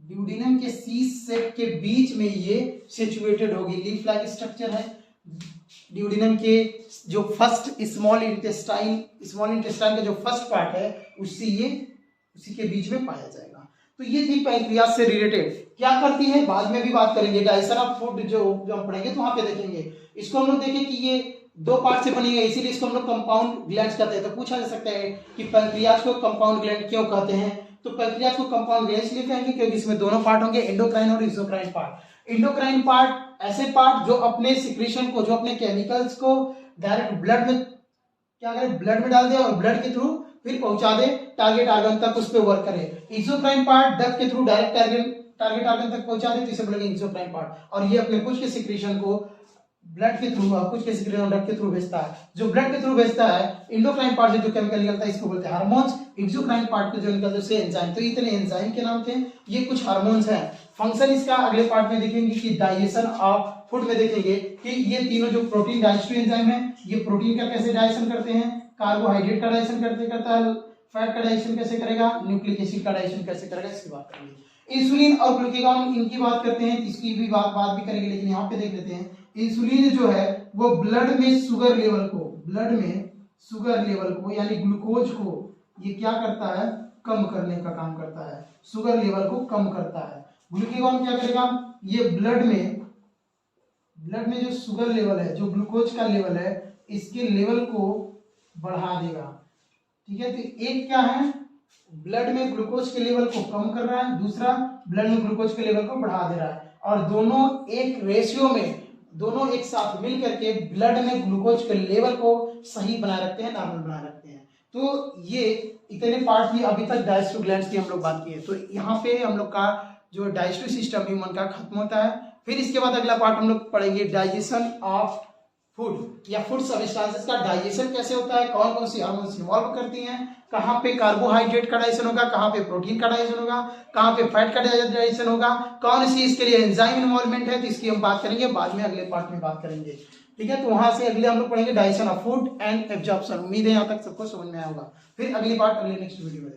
duodenum के सी शेप के बीच में ये सिचुएटेड होगी। लीफ लाइक स्ट्रक्चर है, ड्यूडिनम के जो फर्स्ट स्मॉल इंटेस्टाइन का जो फर्स्ट पार्ट है उसी के बीच में पाया जाएगा। तो ये थी पैंक्रियाज से रिलेटेड। क्या करती है बाद में भी बात करेंगे, डाइजेशन ऑफ फूड जो हम पढ़ेंगे तो वहां पे देखेंगे। इसको हम लोग देखें कि ये दो पार्ट से बनी है, इसीलिए इसको हम लोग कंपाउंड ग्लैंड्स कहते हैं। तो पूछा जा सकता है कि पैंक्रियाज को कंपाउंड ग्लैंड क्यों कहते हैं, तो पैंक्रियाज को कंपाउंड ग्लैंड इसलिए कहेंगे क्योंकि इसमें दोनों पार्ट होंगे, एंडोक्राइन और एक्सोक्राइन पार्ट। एंडोक्राइन पार्ट ऐसे पार्ट जो अपने सिक्रीशन को, जो अपने केमिकल्स को डायरेक्ट ब्लड में क्या करे, ब्लड में डाल दे और ब्लड के थ्रू फिर पहुंचा दे टारगेट ऑर्गन तक, उस पर वर्क करे। एक्सोक्राइन पार्ट डक्ट के थ्रू डायरेक्ट टारगेट ऑर्गन तक पहुंचा दे, तो इसे बोलेंगे एक्सोक्राइन पार्ट। और ये अपने कुछ के सिक्रीशन को ब्लड के थ्रू, कुछ के सिक्रीशन डक्ट के थ्रू भेजता है। जो ब्लड के थ्रू भेजता है, एंडोक्राइन पार्ट से जो केमिकल निकलता है इसको बोलते हैं हार्मोन्स। एक्सोक्राइन पार्ट के जो निकलते हैं उसे एंजाइम। तो इतने एंजाइम के नाम थे, ये कुछ हार्मोन्स हैं। फंक्शन इसका अगले पार्ट में देखेंगे कि डाइजेशन ऑफ फूड में देखेंगे कि ये तीनों जो प्रोटीन डाइजेस्टिव एंजाइम है, ये प्रोटीन का कैसे डाइजेशन करते हैं, कार्बोहाइड्रेट का डाइजेशन करता है, फैट का डाइजेशन कैसे करेगा, न्यूक्लिक एसिड का डाइजेशन कैसे करेगा, इसकी बात करेंगे। इंसुलिन और ग्लूकागॉन इनकी बात करते हैं, इसकी भी बात भी करेंगे, लेकिन यहाँ पे देख लेते हैं। इंसुलिन जो है वो ब्लड में शुगर लेवल को यानी ग्लूकोज को ये क्या करता है, कम करने का काम करता है, शुगर लेवल को कम करता है। ग्लूकागॉन क्या करेगा, ये ब्लड में जो शुगर लेवल है, जो ग्लूकोज का लेवल है, इसके लेवल को बढ़ा देगा। ठीक है, तो एक क्या है, ब्लड में ग्लूकोज के लेवल को कम कर रहा है, दूसरा ब्लड में ग्लूकोज के लेवल को बढ़ा दे रहा है, और दोनों एक रेशियो में, दोनों एक साथ मिल करके ब्लड में ग्लूकोज के लेवल को सही बनाए रखते हैं, नॉर्मल बनाए रखते हैं। तो ये इतने पार्ट भी अभी तक डाइजेस्टिव ग्लैंड्स की हम लोग बात की है। तो यहाँ पे हम लोग का जो डाइजेस्टिव सिस्टम ह्यूमन का खत्म होता है। फिर इसके बाद अगला पार्ट हम लोग पढ़ेंगे डाइजेशन ऑफ फूड या फूड सब्सटेंसेस का डाइजेशन कैसे होता है, कौन कौन सी हार्मोन्स इन्वॉल्व करती हैं, कहाँ पे कार्बोहाइड्रेट का डाइजेशन होगा, कहाँ पे प्रोटीन का डाइजेशन होगा, कहाँ पे फैट का डाइजेशन होगा, कौन सी इसके लिए एंजाइम इन्वॉल्वमेंट है, तो इसकी हम बात करेंगे बाद में, अगले पार्ट में बात करेंगे। ठीक है, तो वहां से अगले हम लोग पढ़ेंगे digestion of food and absorption. उम्मीद है यहाँ तक सबको समझ में आया होगा। फिर अगली पार्ट अगले नेक्स्ट वीडियो में।